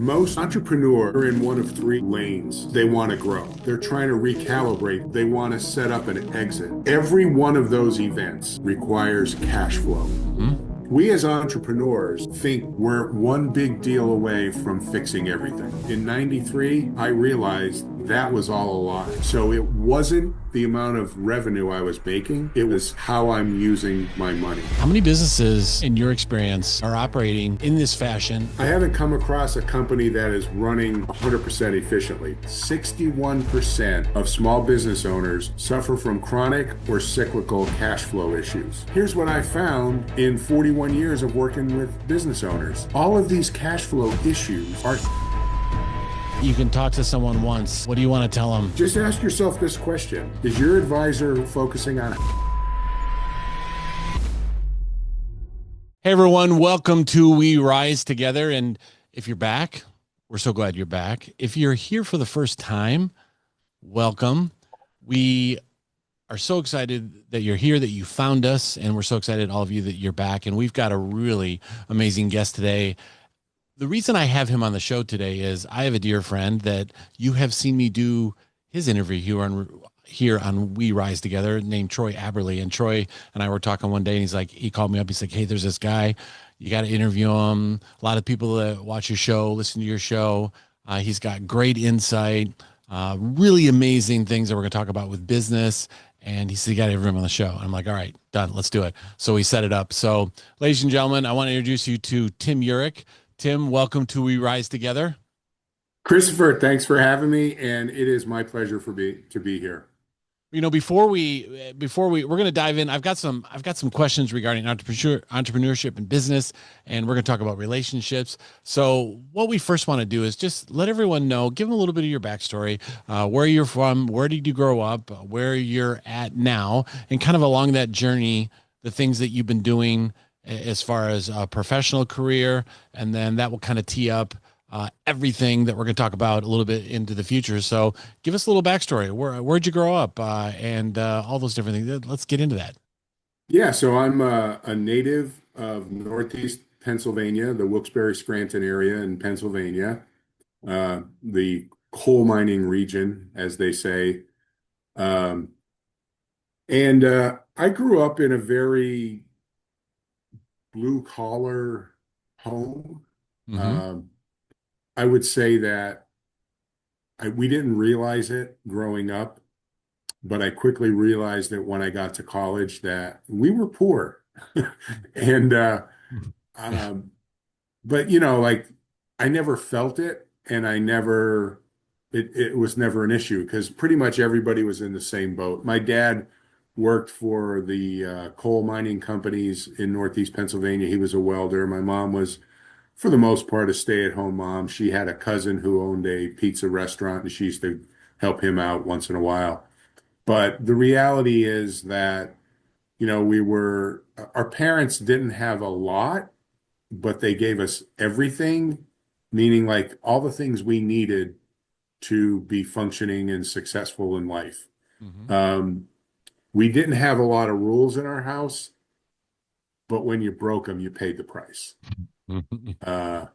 Most entrepreneurs are in one of three lanes. They want to grow. They're trying to recalibrate. They want to set up an exit. Every one of those events requires cash flow. We as entrepreneurs think we're one big deal away from fixing everything. In 93, I realized that was all a lie. So it wasn't the amount of revenue I was making, it was how I'm using my money. How many businesses, in your experience, are operating in this fashion? I haven't come across a company that is running 100% efficiently. 61% of small business owners suffer from chronic or cyclical cash flow issues. Here's what I found in 41 years of working with business owners. All of these cash flow issues are... You can talk to someone once. What do you want to tell them? Just ask yourself this question. Is your advisor focusing on... Hey, everyone. Welcome to We Rise Together. And if you're back, we're so glad you're back. If you're here for the first time, welcome. We are so excited that you're here, that you found us, and we're so excited, all of you, that you're back. And we've got a really amazing guest today. The reason I have him on the show today is I have a dear friend that you have seen me do his interview here on We Rise Together, named Troy Aberley. And Troy and I were talking one day, and he called me up. He's like, hey, there's this guy. You got to interview him. A lot of people that watch your show, listen to your show. He's got great insight, really amazing things that we're going to talk about with business. And he said, you got to have him on the show. And I'm like, all right, done. Let's do it. So we set it up. So ladies and gentlemen, I want to introduce you to Tim Yurek. Tim, welcome to We Rise Together. Christopher, thanks for having me, and it is my pleasure to be here. You know, before we're going to dive in. I've got some questions regarding entrepreneurship and business, and we're going to talk about relationships. So, what we first want to do is just let everyone know, give them a little bit of your backstory, where you're from, where did you grow up, where you're at now, and kind of along that journey, the things that you've been doing as far as a professional career, and then that will kind of tee up everything that we're going to talk about a little bit into the future. So give us a little backstory. Where'd you grow up, and all those different things. Let's get into that. Yeah, so I'm a native of Northeast Pennsylvania, the Wilkes-Barre-Scranton area in Pennsylvania, the coal mining region, as they say. And I grew up in a very blue collar home. I would say that we didn't realize it growing up, but I quickly realized that when I got to college that we were poor. And but like I never felt it, and it was never an issue because pretty much everybody was in the same boat. My dad worked for the coal mining companies in Northeast Pennsylvania. He was a welder. My mom was, for the most part, a stay-at-home mom. She had a cousin who owned a pizza restaurant, and she used to help him out once in a while. But the reality is that, our parents didn't have a lot, but they gave us everything, meaning like all the things we needed to be functioning and successful in life. We didn't have a lot of rules in our house, but when you broke them, you paid the price. I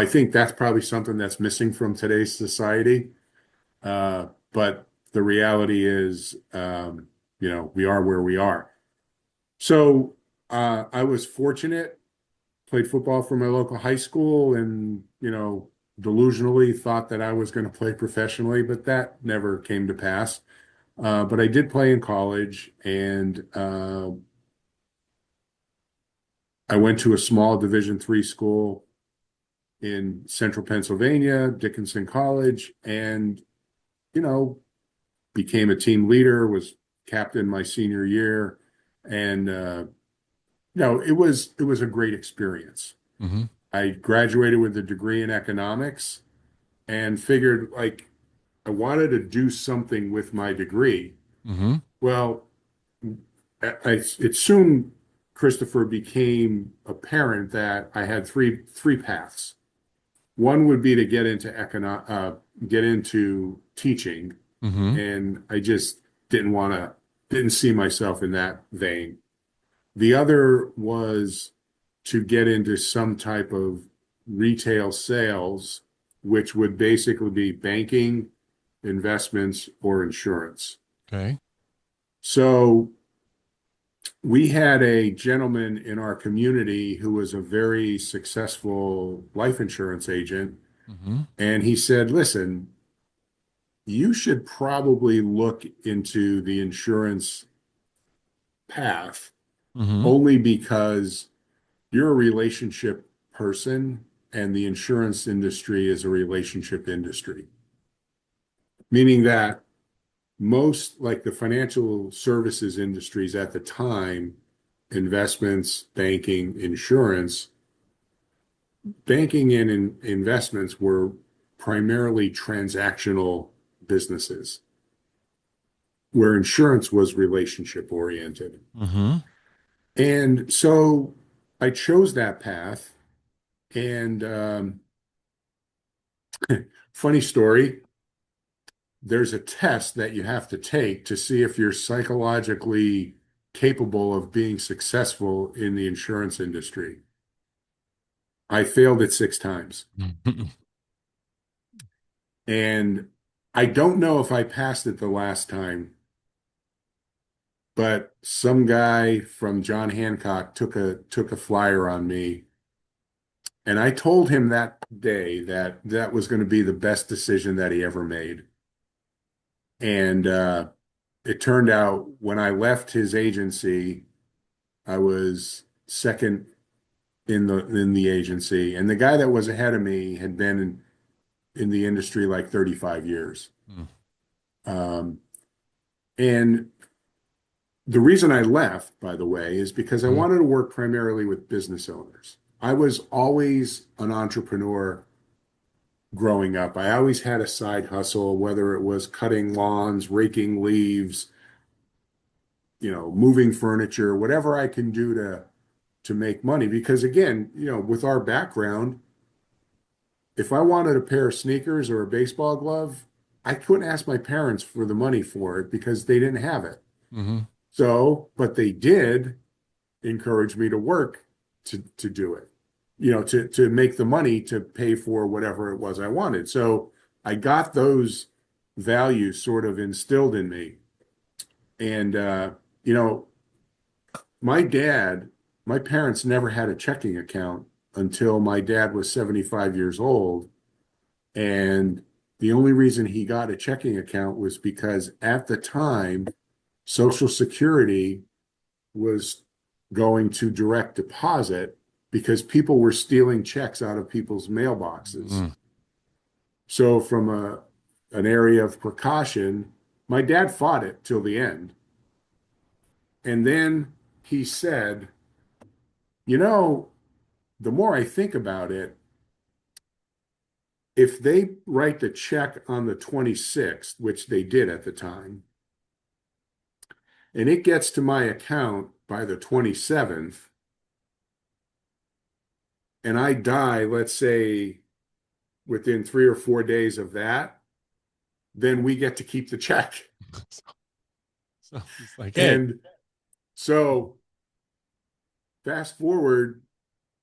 think that's probably something that's missing from today's society. But the reality is, we are where we are. So I was fortunate, played football for my local high school, and, delusionally thought that I was going to play professionally, but that never came to pass. But I did play in college, and I went to a small Division III school in central Pennsylvania, Dickinson College, and, became a team leader, was captain my senior year. And, it was a great experience. I graduated with a degree in economics and figured I wanted to do something with my degree. Well, it soon, Christopher, became apparent that I had three paths. One would be to get into teaching, and I just didn't see myself in that vein. The other was to get into some type of retail sales, which would basically be banking, investments, or insurance. Okay. So we had a gentleman in our community who was a very successful life insurance agent, Mm-hmm. and he said, "Listen, you should probably look into the insurance path Mm-hmm. only because you're a relationship person and the insurance industry is a relationship industry, meaning that most like the financial services industries at the time, investments, banking, insurance, banking and investments were primarily transactional businesses, where insurance was relationship oriented. Mm-hmm. And so I chose that path. And funny story, there's a test that you have to take to see if you're psychologically capable of being successful in the insurance industry. I failed it 6 times. And I don't know if I passed it the last time, but some guy from John Hancock took a flyer on me. And I told him that day that that was going to be the best decision that he ever made. And it turned out when I left his agency, I was second in the agency, and the guy that was ahead of me had been in the industry like 35 years. Um, and the reason I left, by the way, is because I Mm-hmm. wanted to work primarily with business owners. I was always an entrepreneur growing up. I always had a side hustle, whether it was cutting lawns, raking leaves, moving furniture, whatever I can do to make money. Because again, with our background, if I wanted a pair of sneakers or a baseball glove, I couldn't ask my parents for the money for it because they didn't have it. Mm-hmm. So, but they did encourage me to work to do it, to make the money to pay for whatever it was I wanted. So I got those values sort of instilled in me. And you know, my dad, my parents never had a checking account until my dad was 75 years old. And the only reason he got a checking account was because at the time, Social Security was going to direct deposit because people were stealing checks out of people's mailboxes. Mm-hmm. So, from an area of precaution, my dad fought it till the end. And then he said, you know, the more I think about it, if they write the check on the 26th, which they did at the time, and it gets to my account by the 27th, and I die, let's say within 3 or 4 days of that, then we get to keep the check. So it's like, hey. And so fast forward,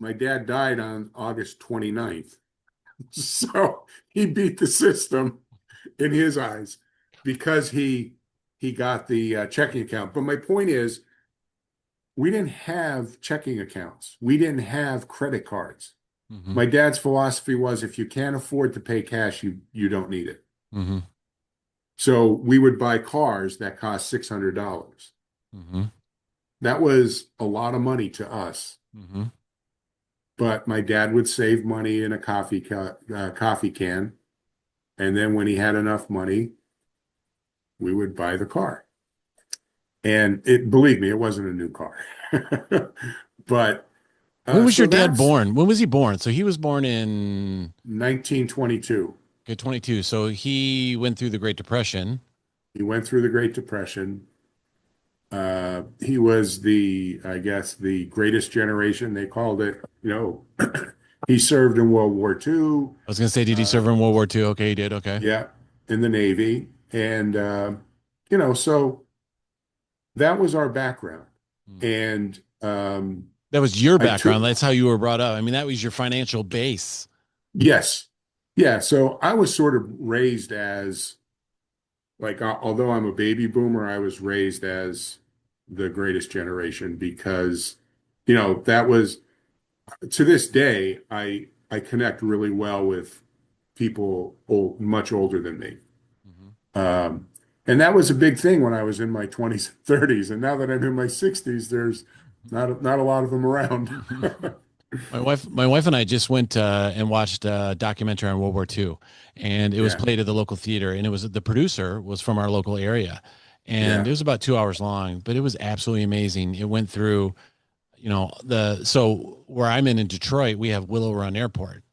my dad died on August 29th. So he beat the system in his eyes because he got the checking account. But my point is, we didn't have checking accounts. We didn't have credit cards. Mm-hmm. My dad's philosophy was if you can't afford to pay cash, you don't need it. Mm-hmm. So we would buy cars that cost $600. Mm-hmm. That was a lot of money to us. Mm-hmm. But my dad would save money in a coffee can, and then when he had enough money, we would buy the car. And believe me, it wasn't a new car. But When was so your dad that's born? When was he born? So he was born in 1922. okay, 22. So he went through the Great Depression. He went through the Great Depression. He was I guess, the greatest generation, they called it. He served in World War II. I was gonna say, did he serve Uh, in World War II? Okay, he did. Okay. yeah, in the Navy. And, so that was our background. Mm. And That was your I took, background. That's how you were brought up. I mean, that was your financial base. yes. Yeah. So I was sort of raised as, like, although I'm a baby boomer, I was raised as the greatest generation because, that was, to this day, I connect really well with people much older than me. Mhm. Um, and that was a big thing when I was in my 20s and 30s. And now that I'm in my 60s, there's not a lot of them around. My wife and I just went and watched a documentary on World War II, and it was Yeah, played at the local theater. And it was the producer was from our local area, and it yeah, was about 2 hours long, but it was absolutely amazing. It went through, the so where I'm in Detroit, we have Willow Run Airport,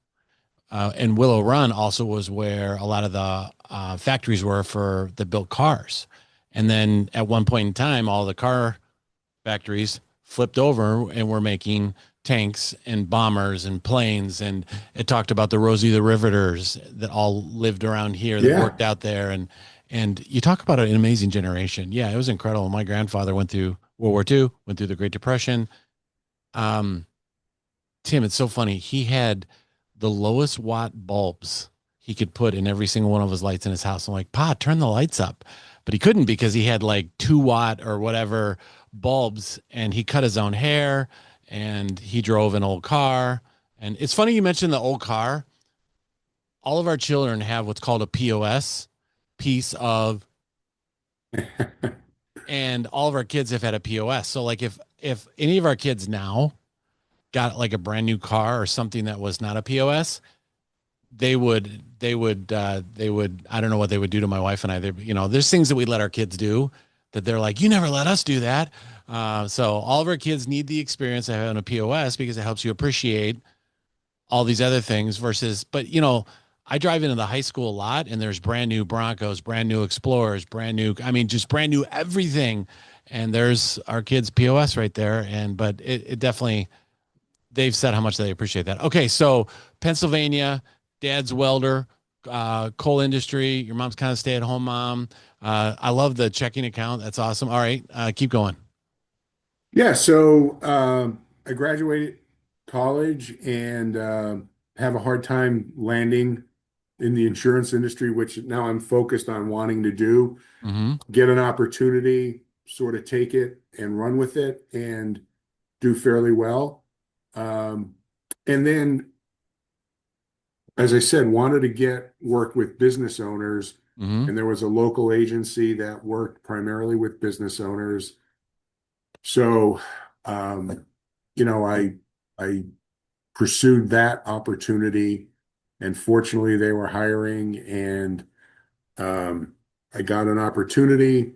and Willow Run also was where a lot of the factories were for the built cars. And then at one point in time, all the car factories flipped over and were making tanks and bombers and planes. And it talked about the Rosie the Riveters that all lived around here that yeah. worked out there. And you talk about an amazing generation. Yeah, it was incredible. My grandfather went through World War II, went through the Great Depression. Um, Tim, it's so funny. He had the lowest watt bulbs he could put in every single one of his lights in his house. I'm like, Pa, turn the lights up. But he couldn't because he had like 2 watt or whatever bulbs, and he cut his own hair, and he drove an old car. And it's funny you mentioned the old car. All of our children have what's called a POS, piece of, and all of our kids have had a POS. So like if any of our kids now got like a brand new car or something that was not a POS, they would I don't know what they would do to my wife and I. There's things that we let our kids do that they're like, you never let us do that. So all of our kids need the experience of having a POS because it helps you appreciate all these other things versus, but I drive into the high school a lot and there's brand new Broncos, brand new Explorers, brand new, I mean, just brand new everything. And there's our kids POS right there. But it definitely, they've said how much they appreciate that. Okay, so Pennsylvania, dad's welder, coal industry. Your mom's kind of stay-at-home mom. I love the checking account. That's awesome. All right, keep going. Yeah. So I graduated college and have a hard time landing in the insurance industry, which now I'm focused on wanting to do. Mm-hmm. Get an opportunity, sort of take it and run with it and do fairly well. Um, and then, as I said, wanted to get work with business owners. Mm-hmm. And there was a local agency that worked primarily with business owners. So, um, I pursued that opportunity, and fortunately, they were hiring, and I got an opportunity,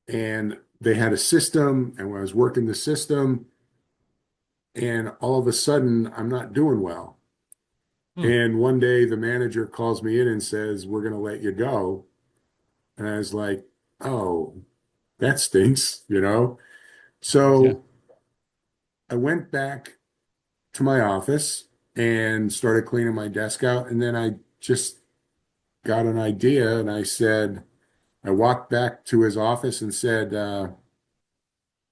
and they had a system, and when I was working the system, and all of a sudden, I'm not doing well. Hmm. And one day, the manager calls me in and says, "We're going to let you go." And I was like, "Oh, that stinks." Yeah. So I went back to my office and started cleaning my desk out. And then I just got an idea and I walked back to his office and said, "Do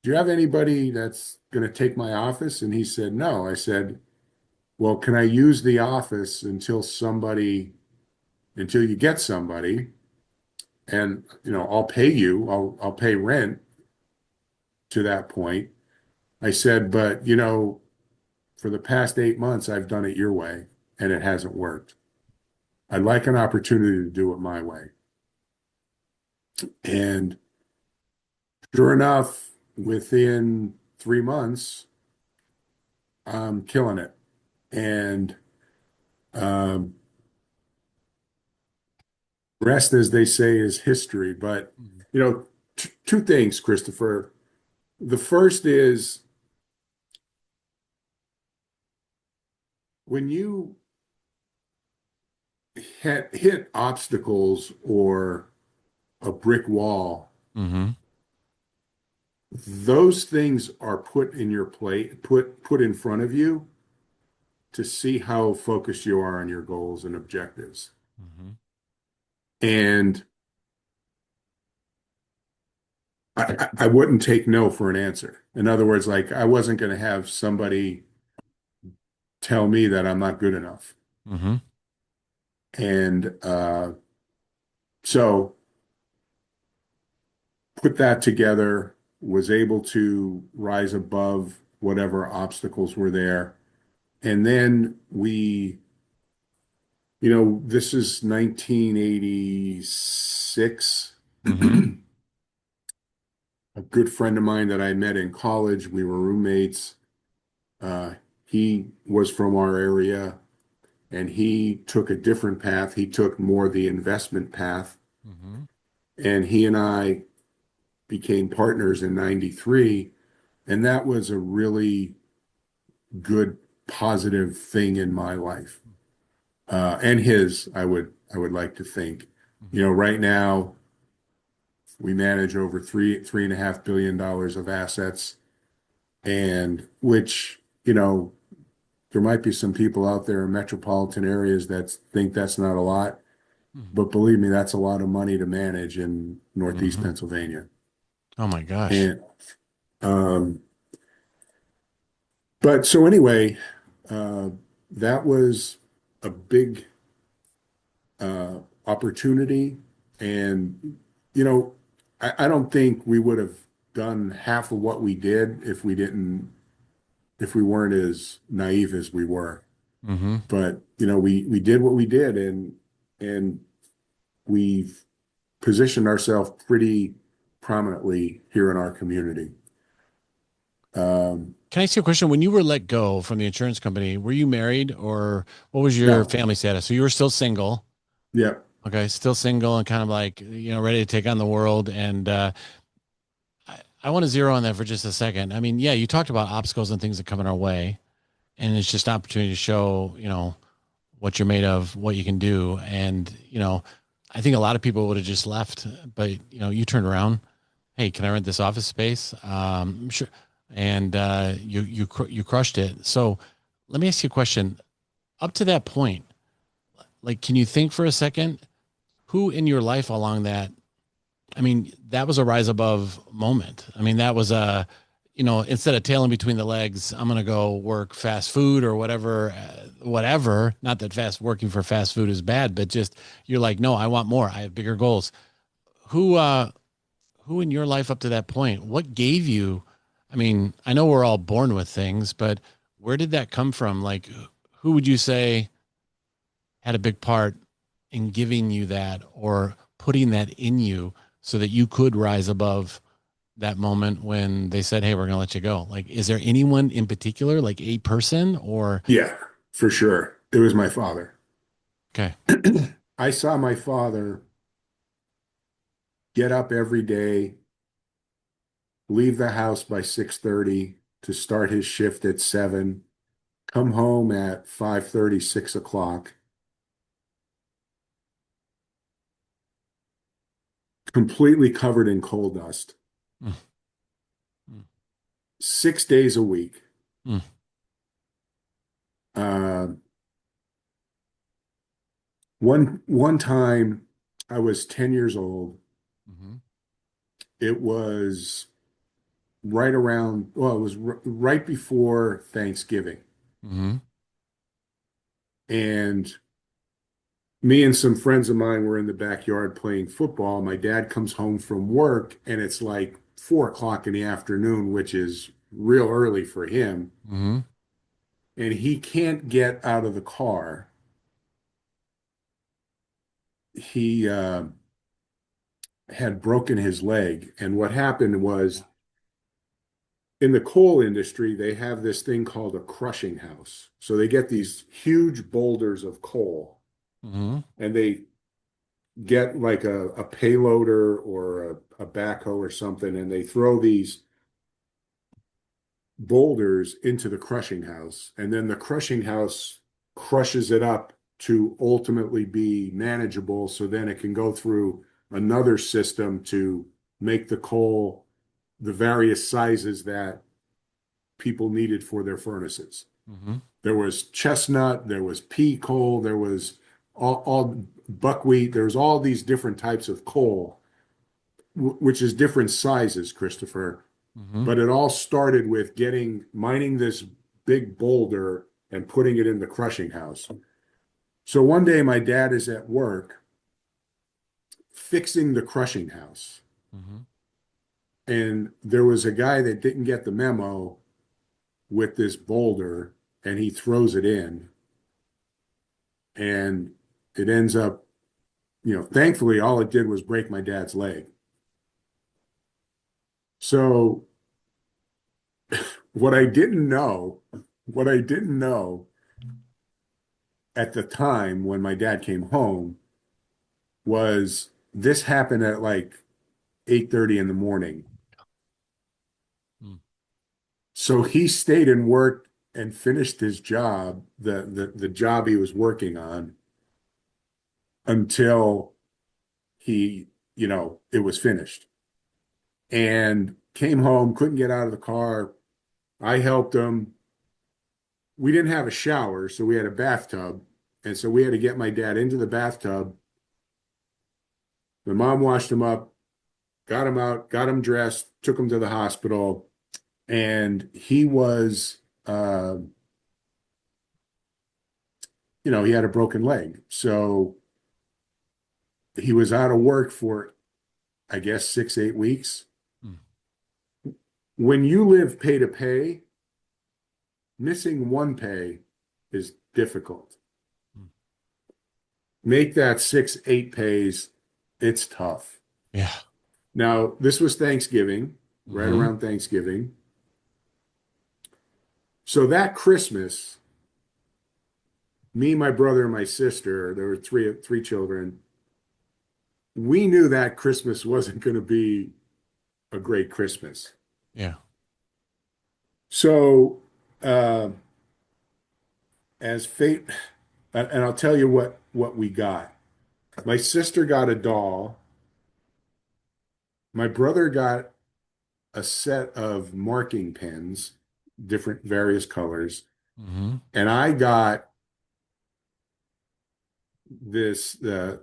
you have anybody that's going to take my office?" And he said, "No." I said, "Well, can I use the office until you get somebody? And, I'll pay you, I'll pay rent to that point." I said, "But, for the past 8 months, I've done it your way and it hasn't worked. I'd like an opportunity to do it my way." And sure enough, within 3 months, I'm killing it. And um, rest, as they say, is history. But, Mhm. two things, Christopher. The first is when you hit obstacles or a brick wall, Mm-hmm. those things are put in your plate, put in front of you to see how focused you are on your goals and objectives. Mm-hmm. And I wouldn't take no for an answer. In other words, like I wasn't going to have somebody tell me that I'm not good enough. Mm-hmm. And so put that together, was able to rise above whatever obstacles were there. And then this is 1986. Mm-hmm. A good friend of mine that I met in college, we were roommates. Uh, he was from our area and he took a different path. He took more the investment path. Mm-hmm. And he and I became partners in 93. And that was a really good, positive thing in my life. And his, I would like to think. Mm-hmm. Right now we manage over $3.5 billion of assets, and which, there might be some people out there in metropolitan areas that think that's not a lot, but believe me, that's a lot of money to manage in Northeast Mm-hmm. Pennsylvania. Oh my gosh. And um, but so anyway, uh, that was a big opportunity, and you know, I don't think we would have done half of what we did if we weren't as naive as we were. Mm-hmm. But we did what we did, and we've positioned ourselves pretty prominently here in our community. Um, Can I ask you a question? When you were let go from the insurance company, were you married or what was your no, family status? So you were still single. yeah, Okay, still single and kind of like, ready to take on the world. And I want to zero on that for just a second. I mean, yeah, you talked about obstacles and things that come in our way, and it's just an opportunity to show, what you're made of, what you can do. And, I think a lot of people would have just left, but, you turned around. Hey, can I rent this office space? Sure. And you crushed it. So let me ask you a question. Up to that point, like, can you think for a second who in your life along that, I mean, that was a rise above moment. I mean, that was instead of tailing between the legs, I'm going to go work fast food or whatever, whatever. Not that working for fast food is bad, but just you're like, no, I want more. I have bigger goals. Who, uh, who in your life up to that point, what gave you, I mean, I know we're all born with things, but where did that come from? Like, who would you say had a big part in giving you that or putting that in you so that you could rise above that moment when they said, hey, we're going to let you go? Like, is there anyone in particular, like a person or, yeah, for sure. It was my father. okay. I saw my father get up every day, leave the house by 6:30 to start his shift at 7, come home at 5:30, 6 o'clock, completely covered in coal dust, Mm, mm, 6 days a week. mm, Uh, one time I was 10 years old. mhm, It was it was right before Thanksgiving. mhm, And me and some friends of mine were in the backyard playing football. My dad comes home from work and it's like 4 o'clock in the afternoon, which is real early for him. mhm, And he can't get out of the car. He had broken his leg. And what happened was in the coal industry, they have this thing called a crushing house. So they get these huge boulders of coal mhm, and they get like a payloader or a backhoe or something, and they throw these boulders into the crushing house. And then the crushing house crushes it up to ultimately be manageable. So then it can go through another system to make the coal the various sizes that people needed for their furnaces. mhm, There was chestnut, there was pea coal, there was all buckwheat, there was all these different types of coal which is different sizes, Christopher. Mm-hmm. But it all started with mining this big boulder and putting it in the crushing house. So one day my dad is at work fixing the crushing house. Mm-hmm. And there was a guy that didn't get the memo with this boulder and he throws it in and it ends up, thankfully all it did was break my dad's leg. So what I didn't know, what I didn't know at the time when my dad came home was this happened at like 8:30 in the morning. Mm. So he stayed and worked and finished his job, the job he was working on until it was finished. And came home, couldn't get out of the car. I helped him. We didn't have a shower, so we had a bathtub. And so we had to get my dad into the bathtub. My mom washed him up, got him out, got him dressed, took him to the hospital, and he was, he had a broken leg. So he was out of work for, I guess, 6, 8 weeks. Mm. When you live pay to pay, missing one pay is difficult. Mm. Make that 6, 8 pays, it's tough. Yeah. Now, this was Thanksgiving, right Mm-hmm. around Thanksgiving. So that Christmas, me, my brother, and my sister, there were three children. We knew that Christmas wasn't going to be a great Christmas. Yeah. So, as fate, and I'll tell you what we got. My sister got a doll. My brother got a set of marking pens, different various colors, Mm-hmm. and I got the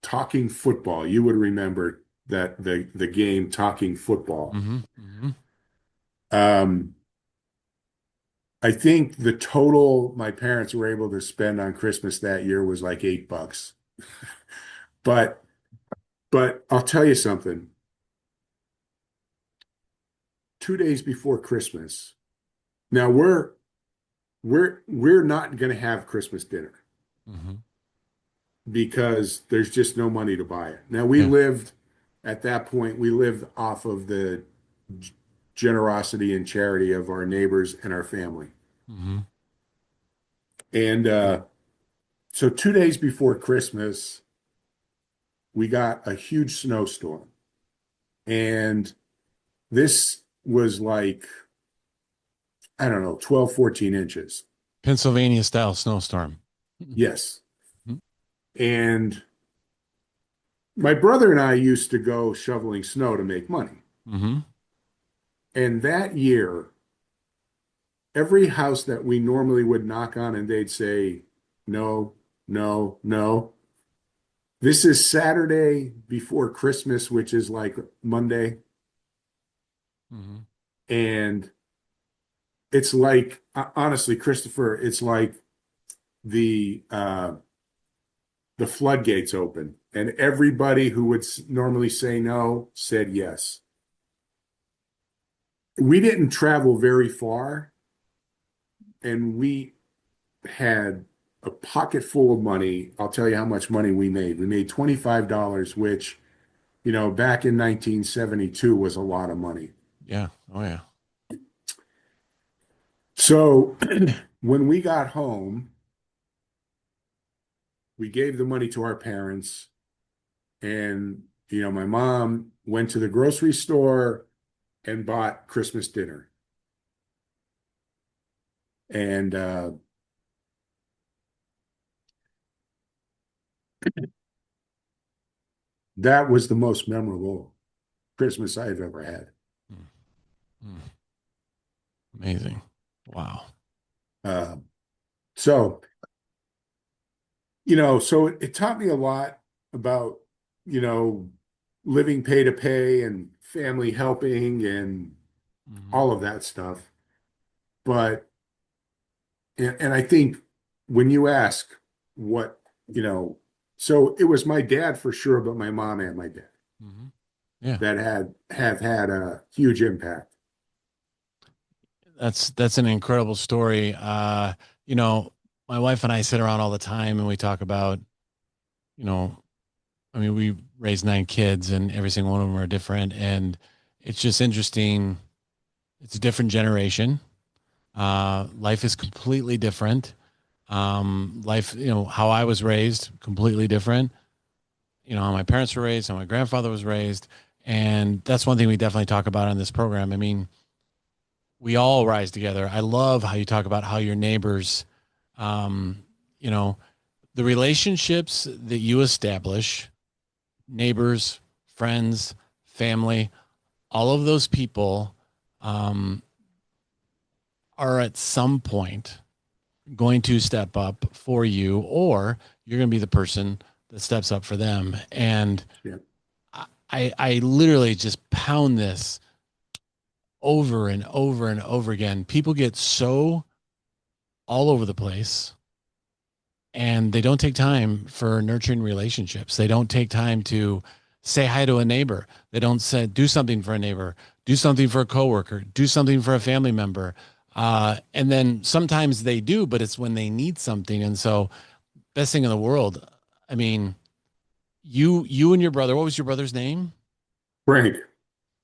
talking football. You would remember that the game talking football. Mm-hmm. Mm-hmm. Um, I think the total my parents were able to spend on Christmas that year was like $8. But I'll tell you something. 2 days before Christmas, now we're not going to have Christmas dinner Mm-hmm. because there's just no money to buy it. Now Yeah. at that point, we lived off of the generosity and charity of our neighbors and our family. Mm-hmm. And so 2 days before Christmas, we got a huge snowstorm. And this was like, I don't know, 12, 14 inches. Pennsylvania style snowstorm. Yes. Mm-hmm. And my brother and I used to go shoveling snow to make money. Mm-hmm. And that year, every house that we normally would knock on and they'd say, no, no, no. This is Saturday before Christmas, which is like Monday. Mm-hmm. And it's like, honestly, Christopher, it's like the uh, the floodgates open, and everybody who would normally say no said yes. We didn't travel very far, and we had a pocket full of money. I'll tell you how much money we made. We made $25, which, back in 1972 was a lot of money. Yeah. Oh yeah. So when we got home, we gave the money to our parents, and my mom went to the grocery store and bought Christmas dinner. And that was the most memorable Christmas I've ever had. Mm-hmm. Amazing. Wow. Uh, so, so it taught me a lot about, you know, living pay to pay and family helping and Hmm. all of that stuff. But, and I think when you ask what, you know, so it was my dad for sure, but my mom and my dad Hmm. Yeah. that have had a huge impact. That's an incredible story. You know, my wife and I sit around all the time and we talk about, you know, I mean, we raised 9 kids and every single one of them are different. And it's just interesting. It's a different generation. Life is completely different. Life, how I was raised, completely different. How my parents were raised, how my grandfather was raised. And that's one thing we definitely talk about on this program. I mean, we all rise together. I love how you talk about how your neighbors, um, you know, the relationships that you establish, neighbors, friends, family, all of those people um, are at some point going to step up for you, or you're going to be the person that steps up for them. And Yeah. I literally just pound this over and over and over again. People get so all over the place and they don't take time for nurturing relationships. They don't take time to say hi to a neighbor. They don't say do something for a neighbor, do something for a coworker, do something for a family member. And then sometimes they do, but it's when they need something. And so, best thing in the world. I mean, you and your brother. What was your brother's name? Frank.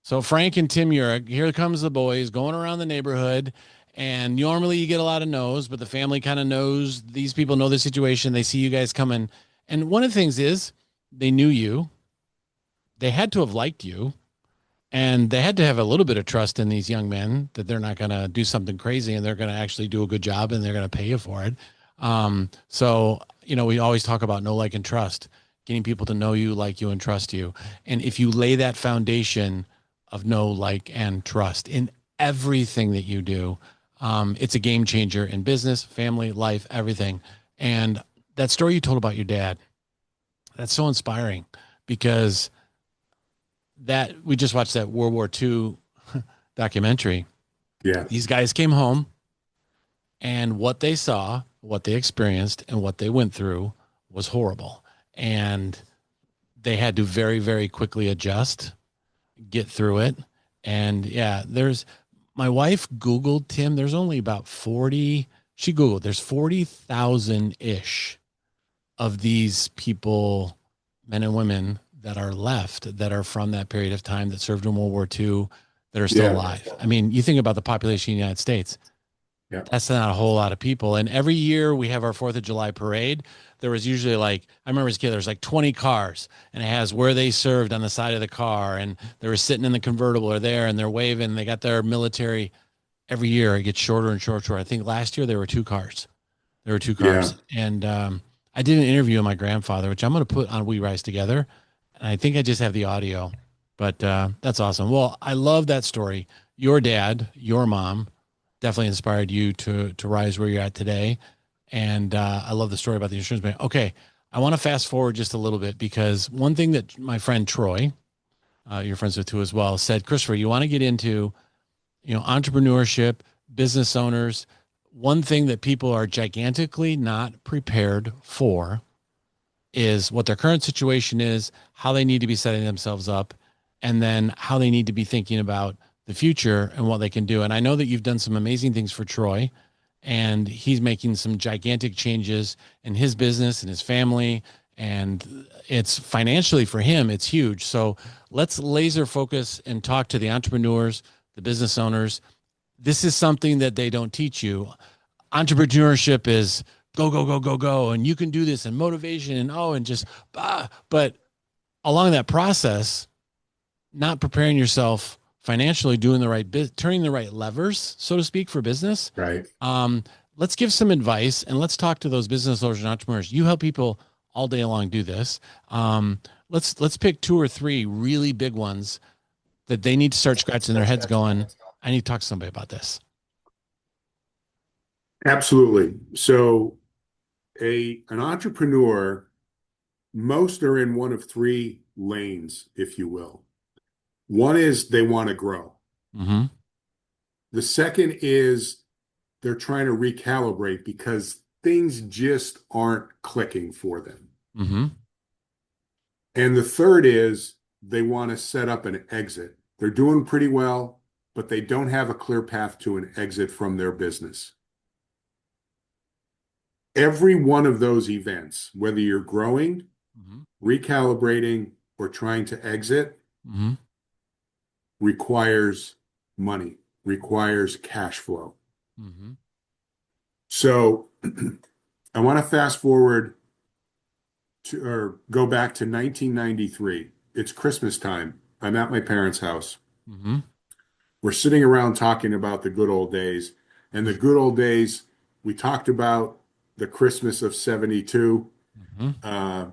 So Frank and Tim Yurek, here comes the boys going around the neighborhood. And normally you get a lot of no's, but the family kind of knows these people know the situation. They see you guys coming. And one of the things is they knew you. They had to have liked you. And they had to have a little bit of trust in these young men that they're not going to do something crazy and they're going to actually do a good job and they're going to pay you for it. We always talk about know, like, and trust, getting people to know you, like you, and trust you. And if you lay that foundation of know, like, and trust in everything that you do, it's a game changer in business, family, life, everything. And that story you told about your dad, that's so inspiring because that we just watched that World War II documentary. Yeah. These guys came home and what they saw, what they experienced, and what they went through was horrible. And they had to very, very quickly adjust, get through it. And yeah, my wife Googled, Tim, there's only about 40, she Googled, there's 40,000 ish of these people, men and women that are left that are from that period of time that served in World War II that are still Yeah. alive. I mean, you think about the population of the United States, Yeah. that's not a whole lot of people. And every year we have our 4th of July parade. There was usually like, I remember as a kid, there's like 20 cars and it has where they served on the side of the car. And they were sitting in the convertible or there and they're waving. And they got their military every year. It gets shorter and shorter, shorter. I think last year there were 2 cars. There were two Yeah. cars. And I did an interview with my grandfather, which I'm going to put on We Rise Together. And I think I just have the audio, but that's awesome. Well, I love that story. Your dad, your mom definitely inspired you to rise where you're at today. And I love the story about the insurance bank. Okay. I want to fast forward just a little bit because one thing that my friend Troy, you're friends with too as well, said, Christopher, you want to get into entrepreneurship, business owners. One thing that people are gigantically not prepared for is what their current situation is, how they need to be setting themselves up, and then how they need to be thinking about the future and what they can do. And I know that you've done some amazing things for Troy, and he's making some gigantic changes in his business and his family. And it's financially for him, it's huge. So let's laser focus and talk to the entrepreneurs, the business owners. This is something that they don't teach you. Entrepreneurship is go, go, go, go, go, and you can do this, and motivation, and and just but along that process, not preparing yourself financially, doing the right turning the right levers, so to speak, for business. Right. um, let's give some advice and let's talk to those business owners and entrepreneurs. You help people all day long do this. Let's pick 2 or 3 really big ones that they need to start scratching their heads going, I need to talk to somebody about this. Absolutely. So an entrepreneur most are in one of three lanes, if you will. One is they want to grow. Mm-hmm. The second is they're trying to recalibrate because things just aren't clicking for them. Mm-hmm. And the third is they want to set up an exit. They're doing pretty well, but they don't have a clear path to an exit from their business. Every one of those events, whether you're growing, Mm-hmm. recalibrating, or trying to exit, Mm-hmm. requires money, requires cash flow. Mm-hmm. So I want to fast forward to or go back to 1993. It's Christmas time. I'm at my parents' house. Mm-hmm. We're sitting around talking about the good old days. And the good old days, we talked about the Christmas of 72, Mm-hmm. uh,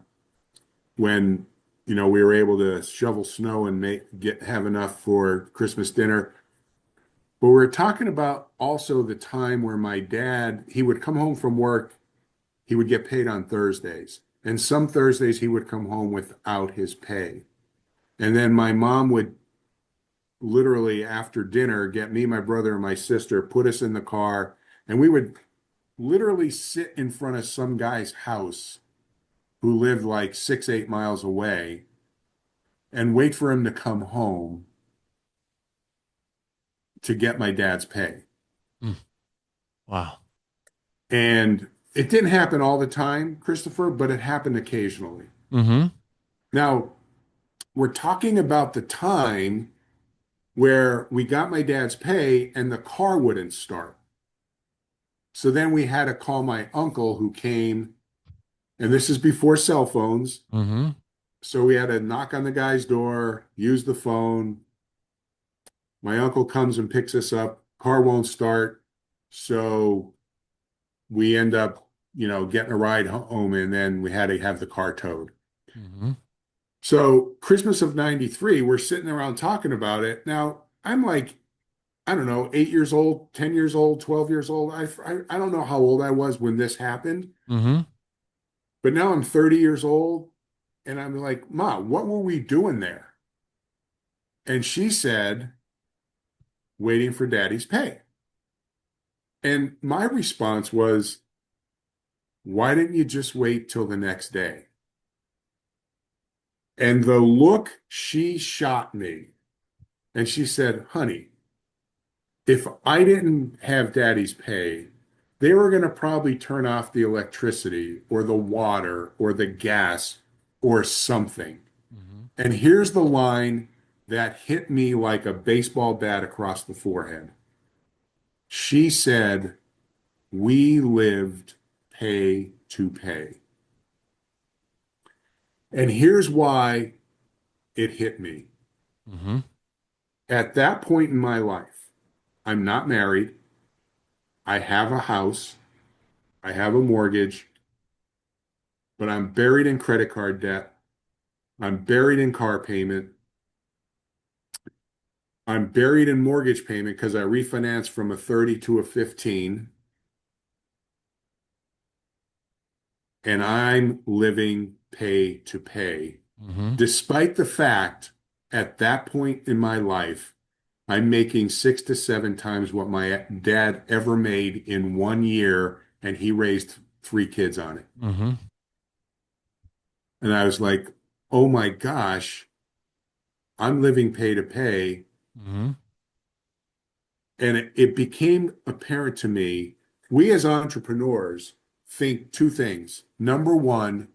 when we were able to shovel snow and have enough for Christmas dinner. But we're talking about also the time where my dad, he would come home from work, he would get paid on Thursdays. And some Thursdays he would come home without his pay. And then my mom would literally after dinner get me, my brother, and my sister, put us in the car, and we would literally sit in front of some guy's house who lived like 6, 8 miles away and wait for him to come home to get my dad's pay. Mm. Wow. And it didn't happen all the time, Christopher, but it happened occasionally. Mm-hmm. Now, we're talking about the time where we got my dad's pay and the car wouldn't start. So then we had to call my uncle who came, and this is before cell phones. Mm-hmm. So we had to knock on the guy's door, use the phone. My uncle comes and picks us up. Car won't start. So we end up, getting a ride home, and then we had to have the car towed. Mm-hmm. So Christmas of 93, we're sitting around talking about it. Now, I'm like, I don't know, 8 years old, 10 years old, 12 years old. I don't know how old I was when this happened, Mm-hmm. but now I'm 30 years old and I'm like, Ma, what were we doing there? And she said, waiting for daddy's pay. And my response was, why didn't you just wait till the next day? And the look she shot me, and she said, honey, if I didn't have daddy's pay, they were going to probably turn off the electricity or the water or the gas or something. Mm-hmm. And here's the line that hit me like a baseball bat across the forehead. She said, we lived pay to pay. And here's why it hit me. Mm-hmm. At that point in my life, I'm not married. I have a house. I have a mortgage, but I'm buried in credit card debt. I'm buried in car payment. I'm buried in mortgage payment because I refinanced from a 30 to a 15. And I'm living pay to pay, Mm-hmm. despite the fact at that point in my life, I'm making 6 to 7 times what my dad ever made in 1 year, and he raised 3 kids on it. Mm-hmm. And I was like, oh my gosh, I'm living pay to pay. Mm-hmm. And it became apparent to me, we as entrepreneurs think two things. Number one,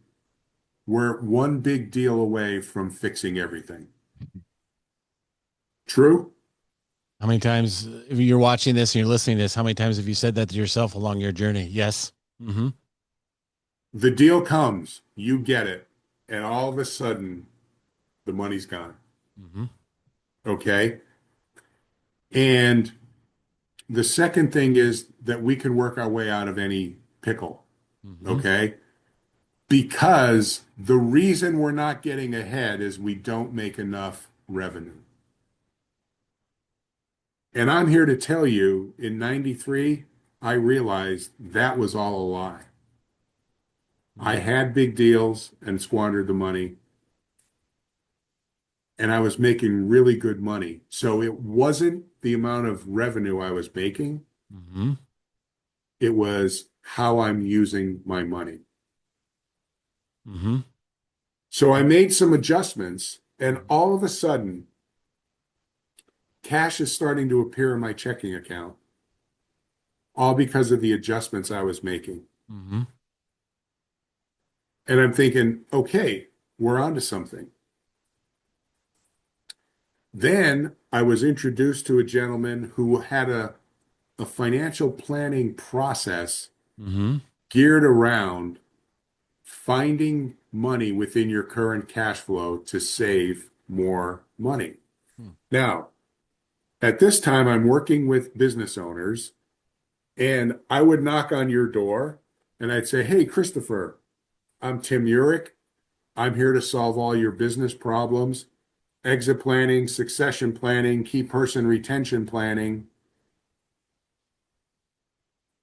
we're one big deal away from fixing everything. True? How many times, if you're watching this and you're listening to this, how many times have you said that to yourself along your journey? Yes. Mm-hmm. The deal comes, you get it, and all of a sudden the money's gone. Mm-hmm. Okay? And the second thing is that we can work our way out of any pickle. Mm-hmm. Okay? Because the reason we're not getting ahead is we don't make enough revenue. And I'm here to tell you, in 93, I realized that was all a lie. I had big deals and squandered the money, and I was making really good money. So it wasn't the amount of revenue I was making, Mm-hmm. it was how I'm using my money. Mm-hmm. So I made some adjustments, and all of a sudden, cash is starting to appear in my checking account, all because of the adjustments I was making. Mm-hmm. And I'm thinking, okay, we're onto something. Then I was introduced to a gentleman who had a financial planning process Mm-hmm. geared around finding money within your current cash flow to save more money. Now, at this time, I'm working with business owners, and I would knock on your door and I'd say, hey, Christopher, I'm Tim Yurek. I'm here to solve all your business problems, exit planning, succession planning, key person retention planning.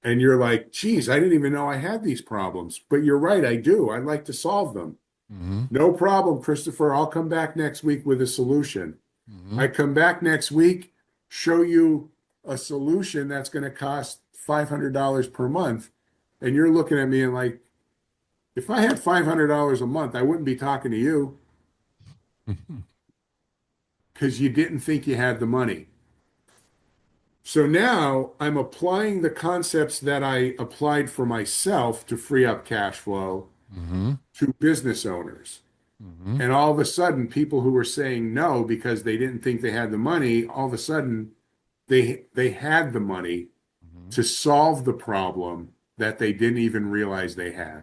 And you're like, geez, I didn't even know I had these problems. But you're right, I do. I'd like to solve them. Mm-hmm. No problem, Christopher. I'll come back next week with a solution. Mm-hmm. I come back next week, show you a solution that's going to cost $500 per month. And you're looking at me and like, if I had $500 a month, I wouldn't be talking to you because you didn't think you had the money. So now I'm applying the concepts that I applied for myself to free up cash flow Mm-hmm. to business owners. Mm-hmm. And all of a sudden, people who were saying no because they didn't think they had the money, all of a sudden they had the money Mm-hmm. to solve the problem that they didn't even realize they had.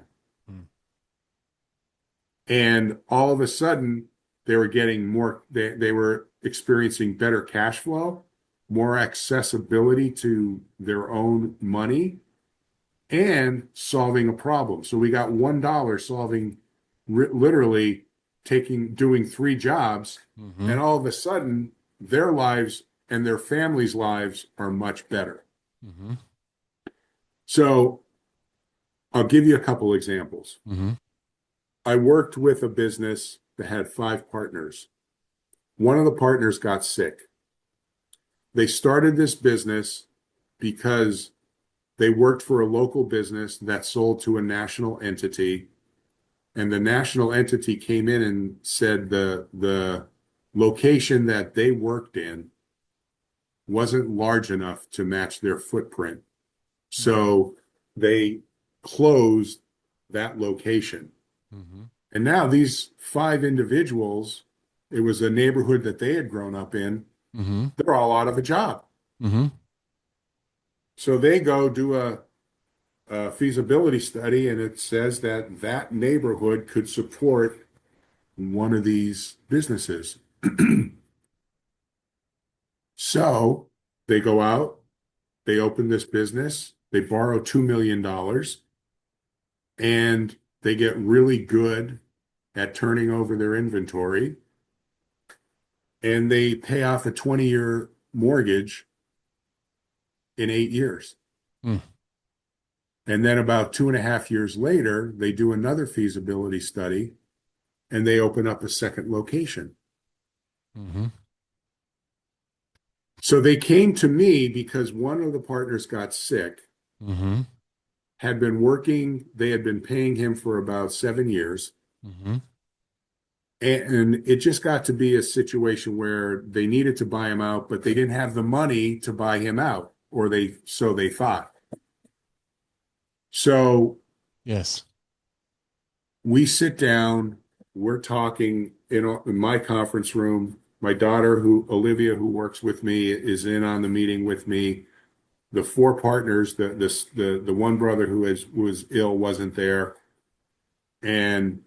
And all of a sudden, they were getting more, they were experiencing better cash flow, more accessibility to their own money, and solving a problem. So we got $1 solving literally doing three jobs, Mm-hmm. and all of a sudden their lives and their families' lives are much better. Mm-hmm. So I'll give you a couple examples. Mm-hmm. I worked with a business that had five partners. One of the partners got sick. They started this business because they worked for a local business that sold to a national entity, and the national entity came in and said the location that they worked in wasn't large enough to match their footprint. So they closed that location. Mm-hmm. And now these five individuals, it was a neighborhood that they had grown up in, Mm-hmm. they're all out of a job. Mm-hmm. So they go do a feasibility study, and it says that that neighborhood could support one of these businesses. So they go out, they open this business, they borrow $2 million, and they get really good at turning over their inventory, and they pay off a 20-year mortgage in 8 years. Mm-hmm. And then about 2.5 years later, they do another feasibility study and they open up a second location. Mm-hmm. So they came to me because one of the partners got sick, Mm-hmm. had been working, they had been paying him for about 7 years. Mm-hmm. And it just got to be a situation where they needed to buy him out, but they didn't have the money to buy him out, or so they thought. So Yes. we sit down, we're talking in my conference room. My daughter, Olivia, who works with me, is in on the meeting with me. The four partners, the one brother who was ill wasn't there, and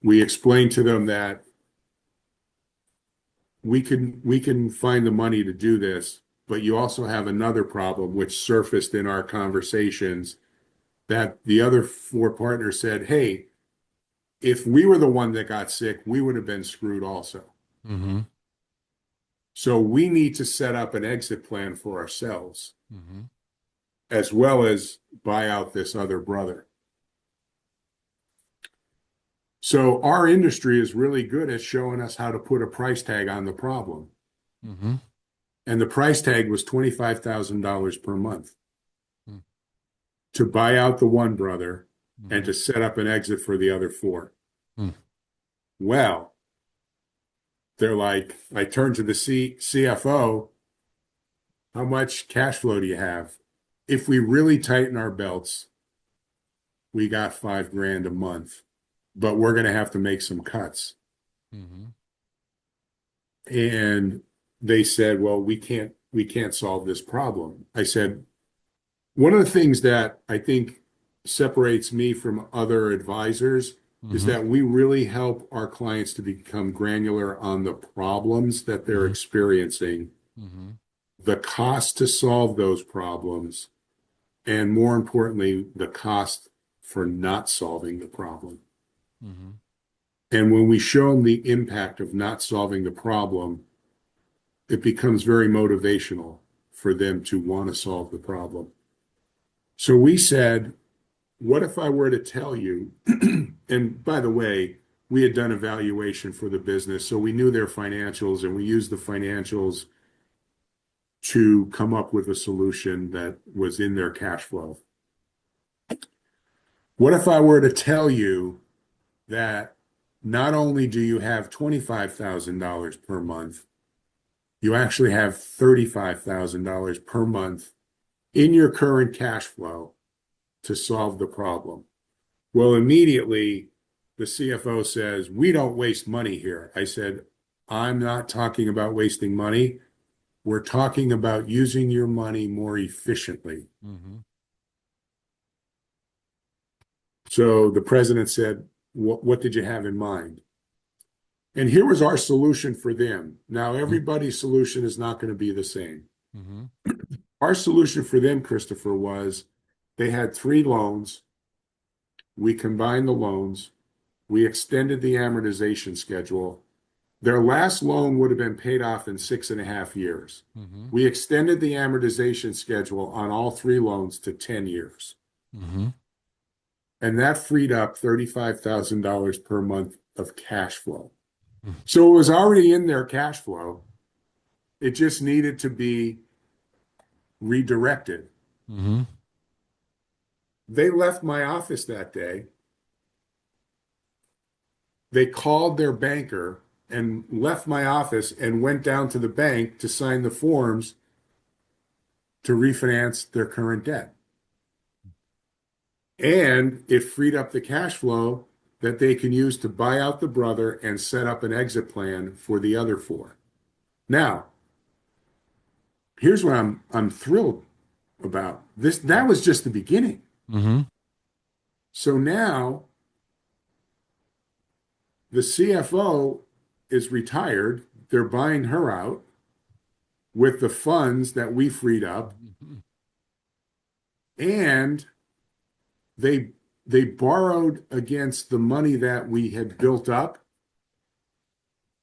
we explained to them that we can find the money to do this, but you also have another problem which surfaced in our conversations, that the other four partners said, hey, if we were the one that got sick, we would have been screwed also. Mm-hmm. So we need to set up an exit plan for ourselves, Mm-hmm. as well as buy out this other brother. So our industry is really good at showing us how to put a price tag on the problem. Mm-hmm. And the price tag was $25,000 per month Mm-hmm. to buy out the one brother and Mm-hmm. to set up an exit for the other four. Mm-hmm. Well, they're like, I turned to the CFO, how much cash flow do you have? If we really tighten our belts, we got 5 grand a month, but we're going to have to make some cuts. Mm-hmm. And they said, well, we can't solve this problem. I said, one of the things that I think separates me from other advisors is Mm-hmm. that we really help our clients to become granular on the problems that they're Mm-hmm. experiencing, Mm-hmm. the cost to solve those problems, and more importantly, the cost for not solving the problem. Mm-hmm. And when we show them the impact of not solving the problem, it becomes very motivational for them to want to solve the problem. So we said, what if I were to tell you, and by the way, we had done evaluation for the business, so we knew their financials and we used the financials to come up with a solution that was in their cash flow. What if I were to tell you that not only do you have $25,000 per month, you actually have $35,000 per month in your current cash flow to solve the problem? Well, immediately the CFO says, we don't waste money here. I said, I'm not talking about wasting money. We're talking about using your money more efficiently. Mm-hmm. So the president said, what did you have in mind? And here was our solution for them. Now, everybody's solution is not going to be the same. Mm-hmm. Our solution for them, Christopher, was they had 3 loans. We combined the loans. We extended the amortization schedule. Their last loan would have been paid off in 6.5 years. Mm-hmm. We extended the amortization schedule on all 3 loans to 10 years. Mm-hmm. And that freed up $35,000 per month of cash flow. So it was already in their cash flow. It just needed to be redirected. Mm-hmm. They left my office that day. They called their banker and left my office and went down to the bank to sign the forms to refinance their current debt. And it freed up the cash flow that they can use to buy out the brother and set up an exit plan for the other four. Now, here's what I'm thrilled about. That was just the beginning. Mm-hmm. So now the CFO is retired. They're buying her out with the funds that we freed up, and they they borrowed against the money that we had built up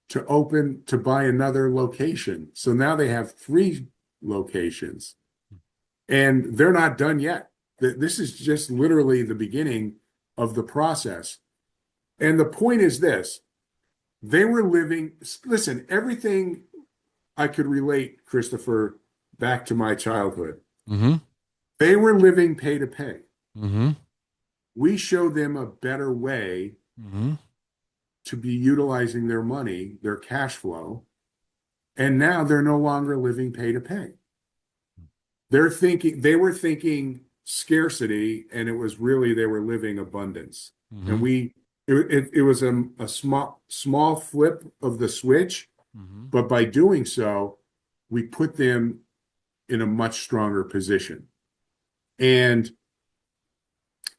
to buy another location. So now they have 3 locations, and they're not done yet. This is just literally the beginning of the process. And the point is this: they were living, listen, everything I could relate, Christopher, back to my childhood. Mm-hmm. They were living pay to pay. Mm-hmm. We showed them a better way Mm-hmm. to be utilizing their money, their cash flow, and now they're no longer living pay to pay. They were thinking scarcity, and it was really they were living abundance. And Mm-hmm. it was a small flip of the switch, Mm-hmm. but by doing so, we put them in a much stronger position. And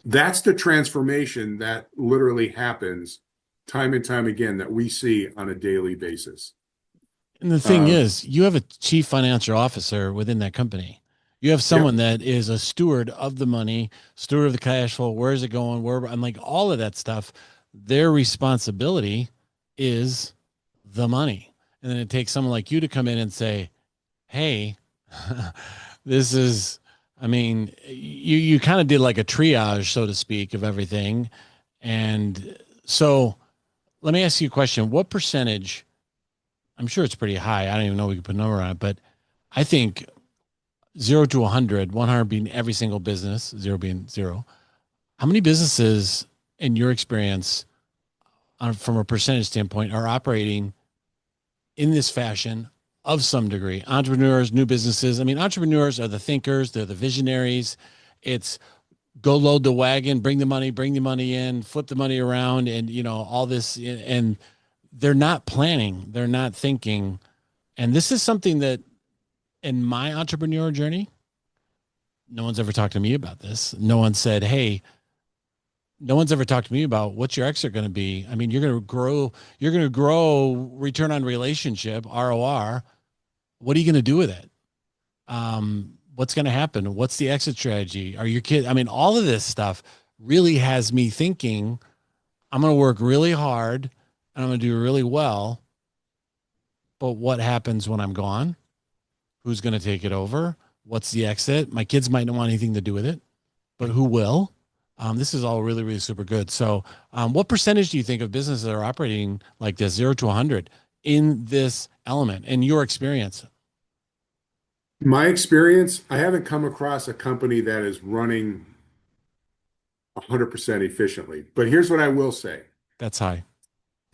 that's the transformation that literally happens time and time again that we see on a daily basis. And the thing Um, is, you have a chief financial officer within that company. You have yep. someone that is a steward of the money, steward of the cash flow. Where is it going? Where I'm like all of that stuff. Their responsibility is the money. And then it takes someone like you to come in and say, "Hey, this is." I mean, you kind of did like a triage, so to speak, of everything, and So let me ask you a question. What percentage, I'm sure it's pretty high. I don't even know if we can put a number on it, but I think 0 to 100, 100 being every single business, zero being zero. How many businesses, in your experience, from a percentage standpoint, are operating in this fashion of some degree? Entrepreneurs, new businesses. I mean, entrepreneurs are the thinkers, they're the visionaries. It's go load the wagon, bring the money in, flip the money around, and all this. And they're not planning, they're not thinking. And this is something that in my entrepreneur journey, no one's ever talked to me about this. No one said, hey, no one's ever talked to me about what's your exit going to be. I mean, you're going to grow return on relationship, ROR. What are you going to do with it? What's going to happen? What's the exit strategy? Are your kids? I mean, all of this stuff really has me thinking I'm going to work really hard and I'm going to do really well. But what happens when I'm gone? Who's going to take it over? What's the exit? My kids might not want anything to do with it, but who will? This is all really, really super good. So, what percentage do you think of businesses that are operating like this, 0 to 100, in this element, in your experience? My experience, I haven't come across a company that is running 100% efficiently. But here's what I will say. That's high.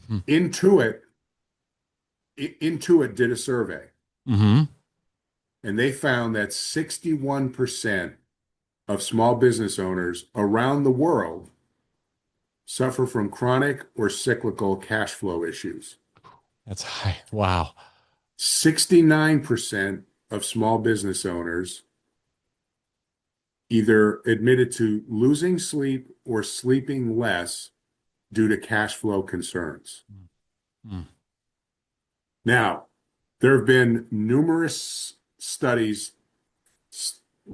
Hmm. Intuit, Intuit did a survey, Mm-hmm. and they found that 61% of small business owners around the world suffer from chronic or cyclical cash flow issues. That's high. Wow. 69% of small business owners either admitted to losing sleep or sleeping less due to cash flow concerns. Mm-hmm. Now, there have been numerous studies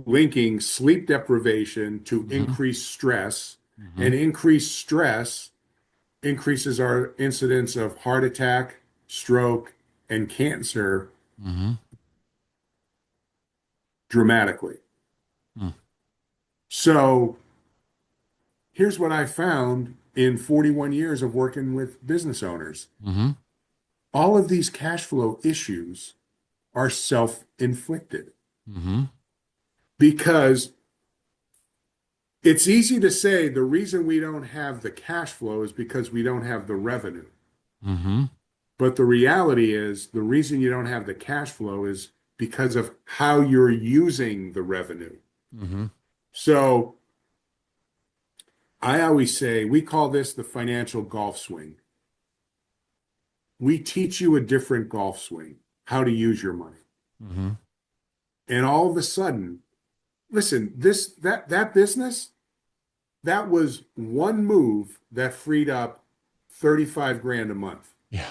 linking sleep deprivation to Mm-hmm. increased stress, Mm-hmm. and increased stress increases our incidence of heart attack, stroke, and cancer Mm-hmm. dramatically. So here's what I found in 41 years of working with business owners. Mm-hmm. All of these cash flow issues are self-inflicted Mm-hmm. because it's easy to say the reason we don't have the cash flow is because we don't have the revenue. Mm-hmm. But the reality is the reason you don't have the cash flow is because of how you're using the revenue. Mm-hmm. So I always say we call this the financial golf swing. We teach you a different golf swing, how to use your money. Mm-hmm. And all of a sudden, listen, that business, that was one move that freed up 35 grand a month. Yeah.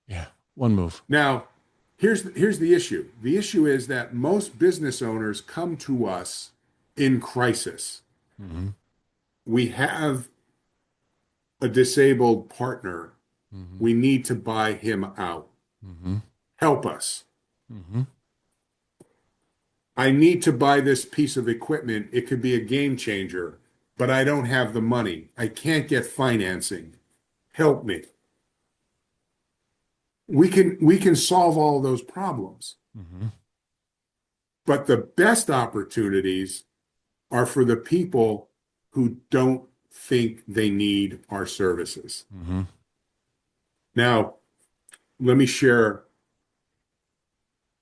Yeah. One move. Now, here's the issue. The issue is that most business owners come to us in crisis. Mm-hmm. We have a disabled partner. Mm-hmm. We need to buy him out. Mm-hmm. Help us. Mm-hmm. I need to buy this piece of equipment. It could be a game changer, but I don't have the money. I can't get financing. Help me. We can solve all those problems. Mm-hmm. But the best opportunities are for the people who don't think they need our services. Mm-hmm. Now, let me share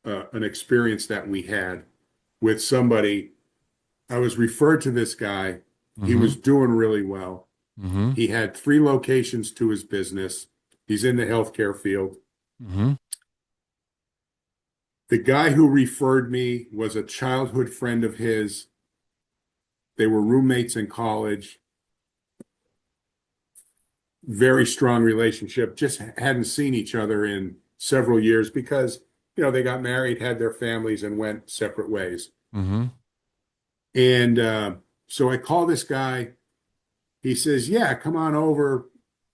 an experience that we had with somebody. I was referred to this guy. He Mm-hmm. was doing really well. Mm-hmm. He had 3 locations to his business. He's in the healthcare field. Mm-hmm. The guy who referred me was a childhood friend of his. They were roommates in college. Very strong relationship. Just hadn't seen each other in several years because, they got married, had their families, and went separate ways. Mm-hmm. And so I call this guy. He says, "Yeah, come on over.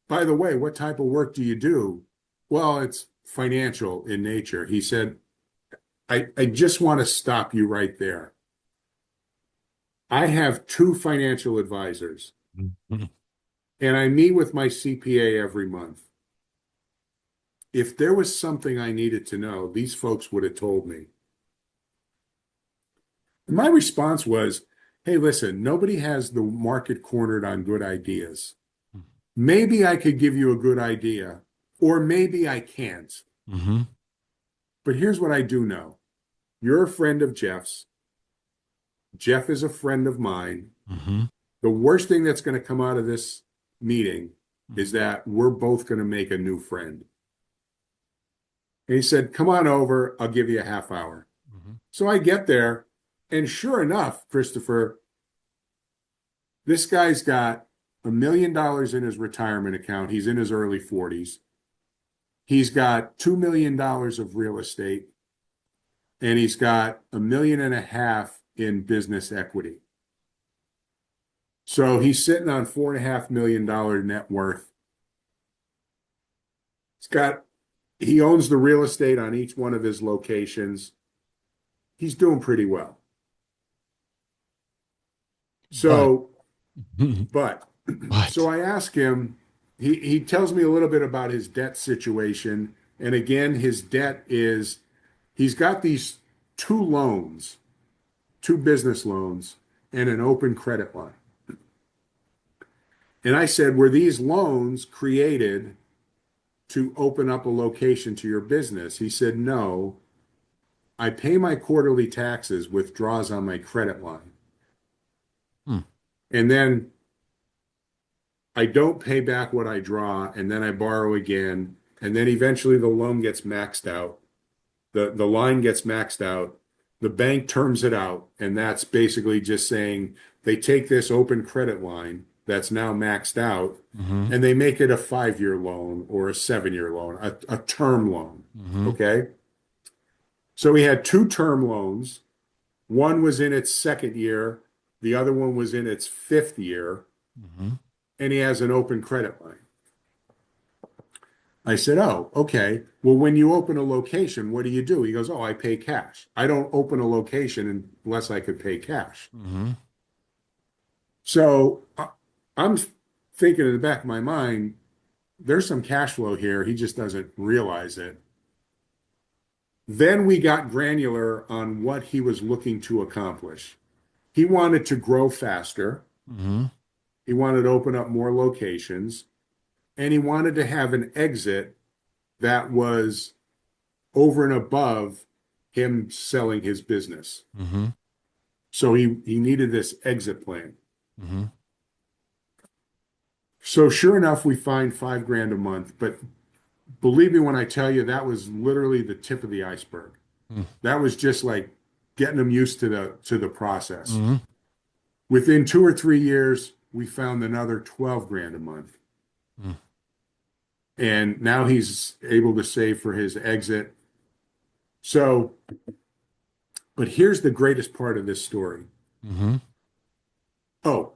By the way, what type of work do you do?" "Well, it's financial in nature." He said, I just want to stop you right there. I have 2 financial advisors. Mm-hmm. And I meet with my CPA every month. If there was something I needed to know, these folks would have told me. And my response was, hey, listen, nobody has the market cornered on good ideas. Maybe I could give you a good idea, or maybe I can't. Mm-hmm. But here's what I do know. You're a friend of Jeff's. Jeff is a friend of mine. Mm-hmm. The worst thing that's going to come out of this meeting is that we're both going to make a new friend. And he said, come on over. I'll give you a half hour. Mm-hmm. So I get there, and sure enough, Christopher, this guy's got $1 million in his retirement account. He's in his early 40s. He's got $2 million of real estate, and he's got 1.5 million in business equity. So he's sitting on $4.5 million net worth. He owns the real estate on each one of his locations. He's doing pretty well. But, So, but, so but, I ask him, he tells me a little bit about his debt situation. And again, his debt is he's got these two loans, two business loans, and an open credit line. And I said, were these loans created to open up a location to your business? He said, no, I pay my quarterly taxes with draws on my credit line. hmm. And then I don't pay back what I draw, and then I borrow again. And then eventually the loan gets maxed out. The line gets maxed out. The bank terms it out. And that's basically just saying they take this open credit line that's now maxed out Mm-hmm. and they make it a 5-year loan or a 7-year loan, a term loan. Mm-hmm. Okay. So we had two term loans. One was in its second year, the other one was in its fifth year, Mm-hmm. and he has an open credit line. I said, oh, okay. Well, when you open a location, what do you do? He goes, oh, I pay cash. I don't open a location unless I could pay cash. Mm-hmm. So I'm thinking in the back of my mind, there's some cash flow here. He just doesn't realize it. Then we got granular on what he was looking to accomplish. He wanted to grow faster. Mm-hmm. He wanted to open up more locations, and he wanted to have an exit that was over and above him selling his business. Mm-hmm. So he needed this exit plan. Mm-hmm. So sure enough, we find 5 grand a month. But believe me when I tell you, that was literally the tip of the iceberg. That was just like getting them used to the process. Mm-hmm. Within 2 or 3 years, we found another 12 grand a month. Mm-hmm. And now he's able to save for his exit. So, but here's the greatest part of this story. Mm-hmm. Oh,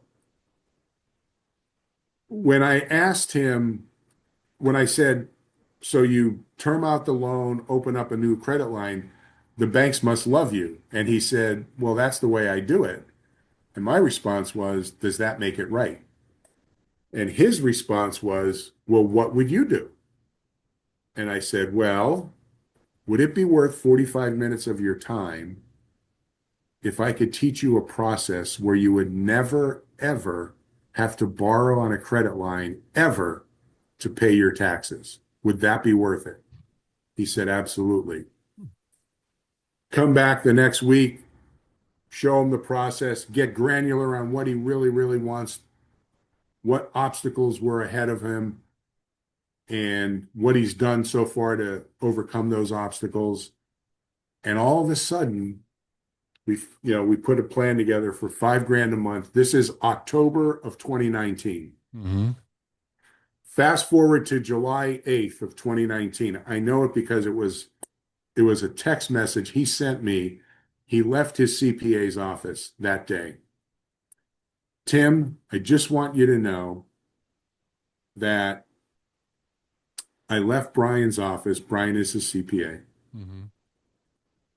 when I asked him, when I said, so you term out the loan, open up a new credit line, the banks must love you. And he said, well, that's the way I do it. And my response was, does that make it right? And his response was, well, what would you do? And I said, well, would it be worth 45 minutes of your time if I could teach you a process where you would never, ever have to borrow on a credit line ever to pay your taxes? Would that be worth it? He said, absolutely. Come back the next week, show him the process, get granular on what he really, really wants, what obstacles were ahead of him, and what he's done so far to overcome those obstacles. And all of a sudden, we put a plan together for 5 grand a month. This is October of 2019. Mm-hmm. Fast forward to July 8th of 2019. I know it because it was a text message he sent me. He left his CPA's office that day. Tim, I just want you to know that I left Brian's office. Brian is his CPA. Mm-hmm.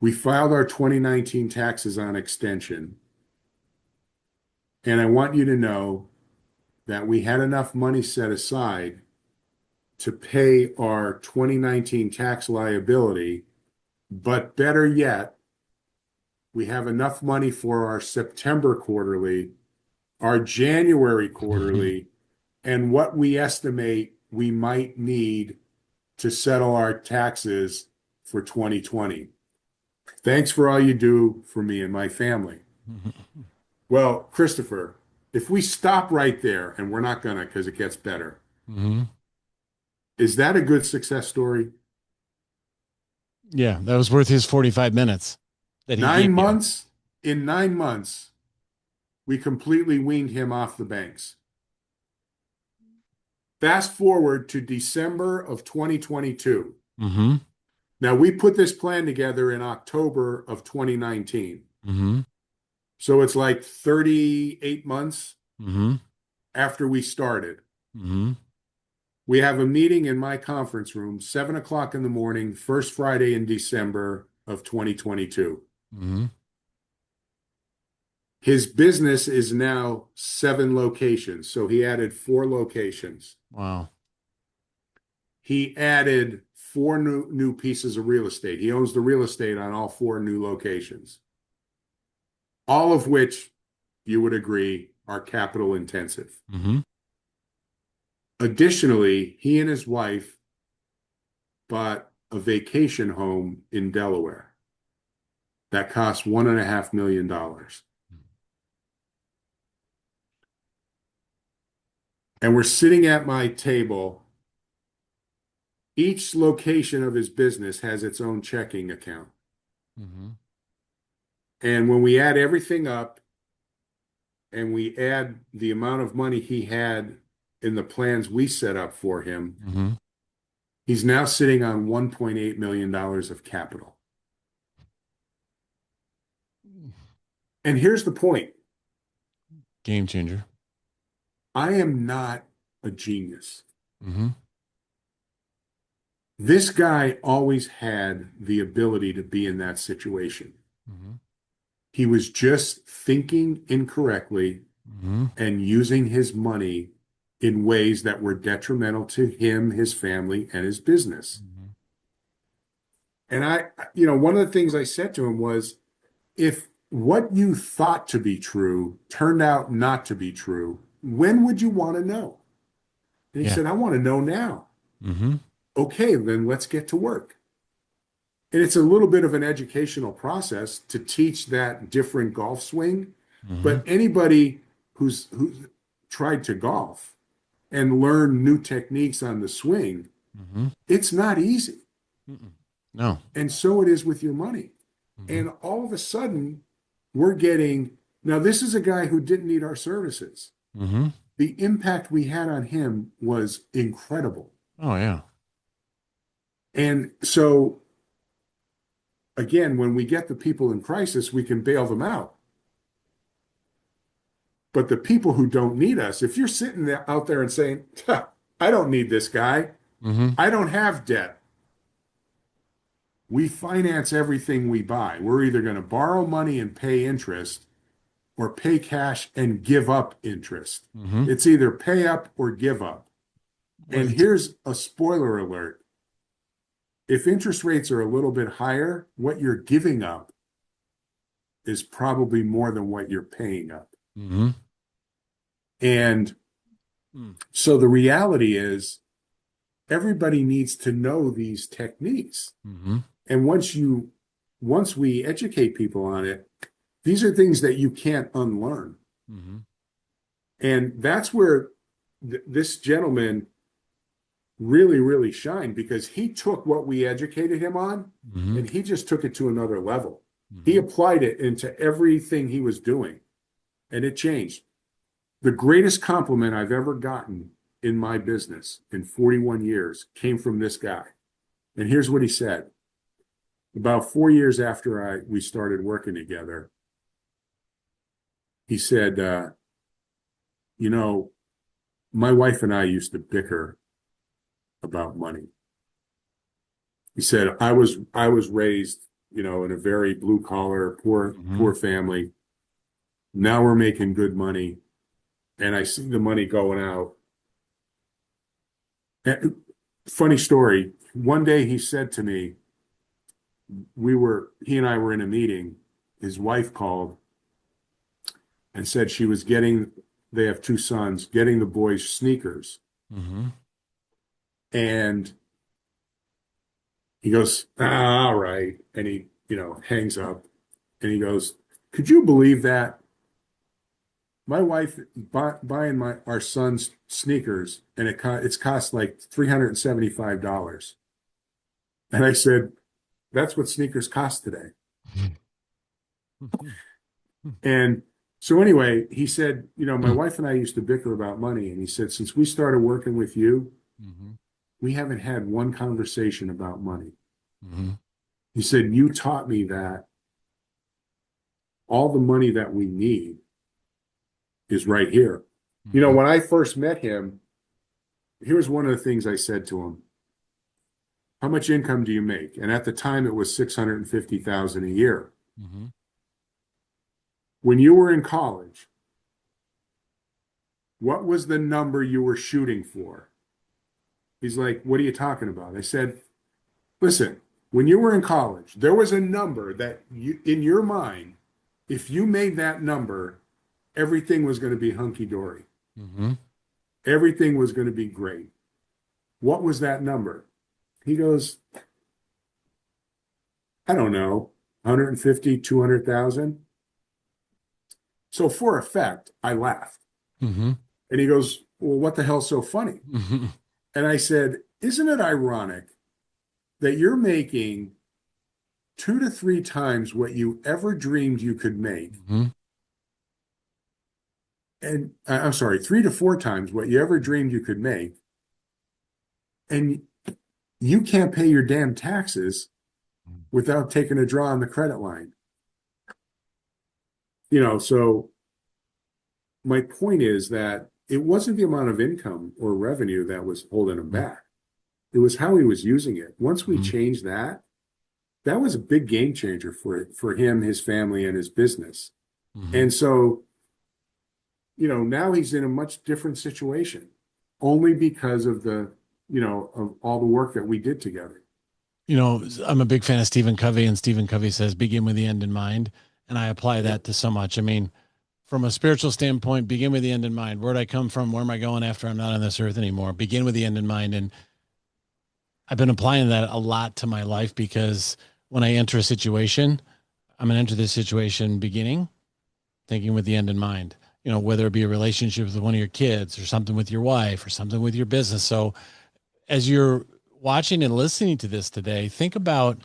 We filed our 2019 taxes on extension. And I want you to know that we had enough money set aside to pay our 2019 tax liability, but better yet, we have enough money for our September quarterly, our January quarterly, and what we estimate we might need to settle our taxes for 2020. Thanks for all you do for me and my family. Well, Christopher, if we stop right there, and we're not gonna because it gets better, Mhm. is that a good success story? Yeah, that was worth his 45 minutes that he gave Nine you. months, in 9 months, we completely weaned him off the banks. Fast forward to December of 2022. Mm-hmm. Now, we put this plan together in October of 2019. Mm-hmm. So it's like 38 months Mm-hmm. after we started. Mm-hmm. We have a meeting in my conference room, 7 o'clock in the morning, first Friday in December of 2022. Mm-hmm. His business is now 7 locations. So he added 4 locations. Wow. He added four new pieces of real estate. He owns the real estate on all 4 new locations, all of which you would agree are capital intensive. Mm-hmm. Additionally, he and his wife bought a vacation home in Delaware that cost $1.5 million. And we're sitting at my table. Each location of his business has its own checking account. Mm-hmm. And when we add everything up and we add the amount of money he had in the plans we set up for him, Mm-hmm. he's now sitting on $1.8 million of capital. And here's the point. Game changer. I am not a genius. Mm-hmm. This guy always had the ability to be in that situation. Mm-hmm. He was just thinking incorrectly Mm-hmm. and using his money in ways that were detrimental to him, his family, and his business. Mm-hmm. And one of the things I said to him was, if what you thought to be true turned out not to be true, when would you want to know? And he Yeah. said, I want to know now. Mm-hmm. Okay, then let's get to work. And it's a little bit of an educational process to teach that different golf swing. Mm-hmm. But anybody who's tried to golf and learn new techniques on the swing, Mm-hmm. it's not easy. Mm-mm. No. And so it is with your money. Mm-hmm. And all of a sudden, we're getting, now this is a guy who didn't need our services. Mm-hmm. The impact we had on him was incredible. Oh, yeah. And so, again, when we get the people in crisis, we can bail them out. But the people who don't need us, if you're sitting there, out there and saying, I don't need this guy, Mm-hmm. I don't have debt. We finance everything we buy. We're either going to borrow money and pay interest or pay cash and give up interest. Mm-hmm. It's either pay up or give up. And What- here's a spoiler alert. If interest rates are a little bit higher, what you're giving up is probably more than what you're paying up. Mm-hmm. And so the reality is everybody needs to know these techniques. Mm-hmm. And once we educate people on it, these are things that you can't unlearn. Mm-hmm. And that's where this gentleman really, really shined, because he took what we educated him on Mm-hmm. and he just took it to another level. Mm-hmm. He applied it into everything he was doing, and it changed. The greatest compliment I've ever gotten in my business in 41 years came from this guy. And here's what he said. About 4 years after we started working together, he said, my wife and I used to bicker about money. He said, I was raised, in a very blue collar, poor family. Now we're making good money. and I see the money going out. And funny story. One day he said to me, he and I were in a meeting. His wife called and said she was they have two sons, getting the boys sneakers. Mm-hmm. And he goes, all right. And he, hangs up and he goes, could you believe that? My wife buying our son's sneakers and it's cost like $375. And I said, that's what sneakers cost today. And so anyway, he said, my wife and I used to bicker about money. And he said, since we started working with you, Mm-hmm. we haven't had one conversation about money. Mm-hmm. He said, you taught me that all the money that we need is right here. Mm-hmm. When I first met him, here's one of the things I said to him. How much income do you make? And at the time it was 650,000 a year. Mm-hmm. When you were in college, what was the number you were shooting for? He's like, what are you talking about? I said, listen, when you were in college, there was a number that in your mind, if you made that number, everything was going to be hunky-dory. Mm-hmm. Everything was going to be great. What was that number? He goes, I don't know, 150, 200,000. So for effect, I laughed. Mm-hmm. And he goes, well, what the hell's so funny? Mm-hmm. And I said, isn't it ironic that you're making 2 to 3 times what you ever dreamed you could make? Mm-hmm. And I'm sorry, 3 to 4 times what you ever dreamed you could make. And you can't pay your damn taxes without taking a draw on the credit line. So my point is that it wasn't the amount of income or revenue that was holding him back. It was how he was using it. Once we Mm-hmm. changed that, that was a big game changer for him, his family, and his business. Mm-hmm. And so, now he's in a much different situation, only because of of all the work that we did together. I'm a big fan of Stephen Covey, and Stephen Covey says, begin with the end in mind. And I apply that to so much. I mean, from a spiritual standpoint, begin with the end in mind. Where'd I come from? Where am I going after I'm not on this earth anymore? Begin with the end in mind. And I've been applying that a lot to my life because when I enter a situation, I'm going to enter this situation beginning, thinking with the end in mind, whether it be a relationship with one of your kids or something with your wife or something with your business. So as you're watching and listening to this today, think about,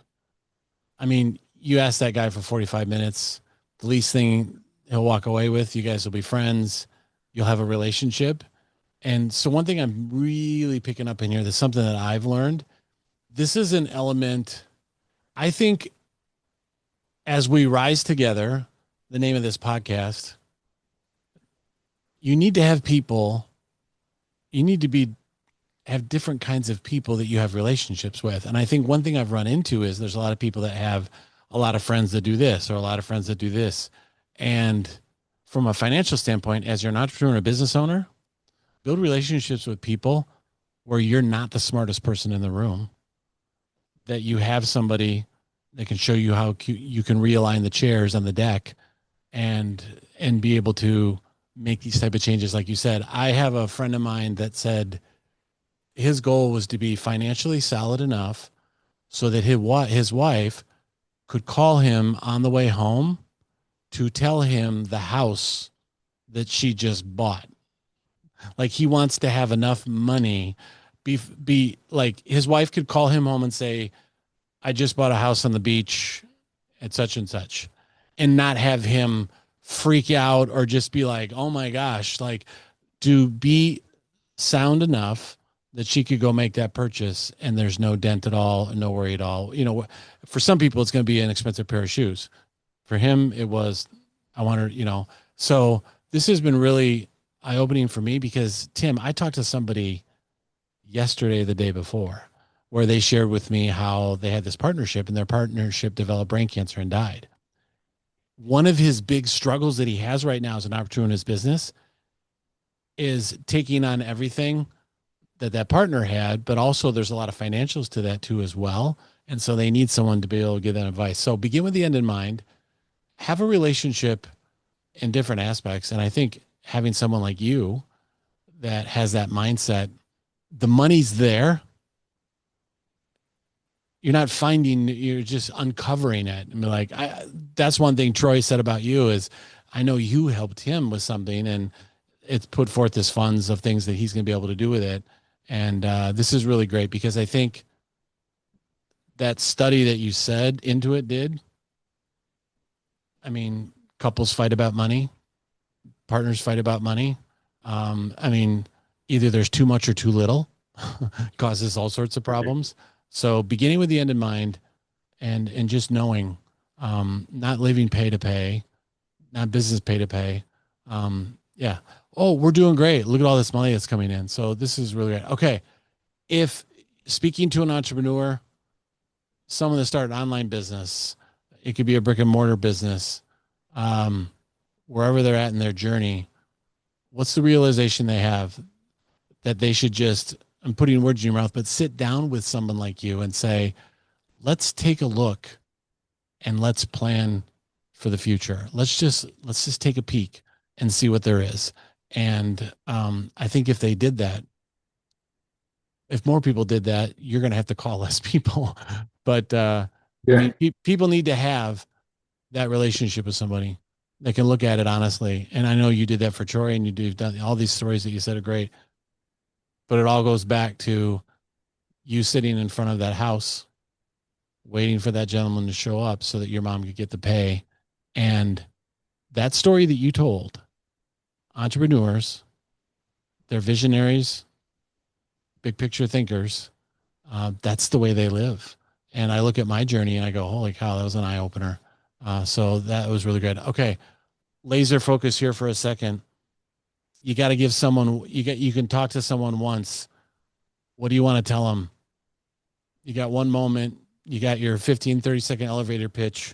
I mean, you asked that guy for 45 minutes, the least thing he'll walk away with, you guys will be friends, you'll have a relationship. And so one thing I'm really picking up in here, that's something that I've learned. This is an element, I think, as we rise together, the name of this podcast, you need to have people, you need to have different kinds of people that you have relationships with. And I think one thing I've run into is there's a lot of people that have a lot of friends that do this or a lot of friends that do this. And from a financial standpoint, as you're an entrepreneur and a business owner, build relationships with people where you're not the smartest person in the room, that you have somebody that can show you how you can realign the chairs on the deck and be able to make these type of changes. Like you said, I have a friend of mine that said his goal was to be financially solid enough so that his wife could call him on the way home to tell him the house that she just bought. Like he wants to have enough money, be like his wife could call him home and say, I just bought a house on the beach at such and such, and not have him freak out or just be like, oh my gosh, like to be sound enough that she could go make that purchase and there's no dent at all and no worry at all. For some people, it's going to be an expensive pair of shoes. For him, it was, I want her, so this has been really eye-opening for me because Tim, I talked to somebody yesterday, the day before, where they shared with me how they had this partnership and their partnership developed brain cancer and died. One of his big struggles that he has right now as an entrepreneur in his business is taking on everything that partner had, but also there's a lot of financials to that too as well. And so they need someone to be able to give that advice. So begin with the end in mind, have a relationship in different aspects. And I think having someone like you that has that mindset, the money's there. You're not finding, you're just uncovering it. I mean, like, that's one thing Troy said about you is I know you helped him with something and it's put forth this funds of things that he's going to be able to do with it. And this is really great because I think that study that you said Intuit did, I mean, couples fight about money, partners fight about money. I mean, either there's too much or too little, causes all sorts of Right. problems. So beginning with the end in mind and just knowing, not living pay to pay, not business pay to pay. Yeah. Oh, we're doing great. Look at all this money that's coming in. So this is really great. Okay. If speaking to an entrepreneur, someone that started an online business, it could be a brick and mortar business, um, wherever they're at in their journey, what's the realization they have that they should just, I'm putting words in your mouth, but sit down with someone like you and say, let's take a look and let's plan for the future. Let's just take a peek and see what there is. And I think if they did that, if more people did that, you're going to have to call less people. But I Yeah. mean, people need to have that relationship with somebody that can look at it honestly. And I know you did that for Troy, and you've done all these stories that you said are great. But it all goes back to you sitting in front of that house, waiting for that gentleman to show up so that your mom could get the pay. And that story that you told, entrepreneurs, they're visionaries, big picture thinkers. That's the way they live. And I look at my journey and I go, holy cow, that was an eye opener. So that was really good. Okay. Laser focus here for a second. You got to give someone, you can talk to someone once. What do you want to tell them? You got one moment, you got your 15-30 second elevator pitch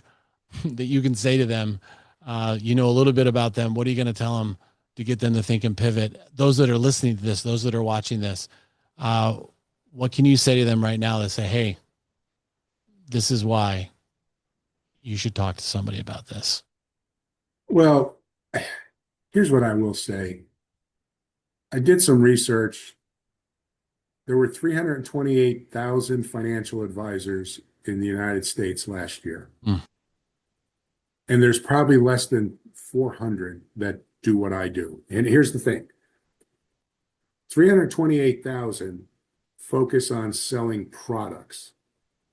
that you can say to them. You know a little bit about them. What are you going to tell them to get them to think and pivot? Those that are listening to this, those that are watching this, uh, what can you say to them right now that say, hey, this is why you should talk to somebody about this? Well, here's what I will say. I did some research. There were 328,000 financial advisors in the United States last year. Mm. And there's probably less than 400 that do what I do. And here's the thing. 328,000 focus on selling products.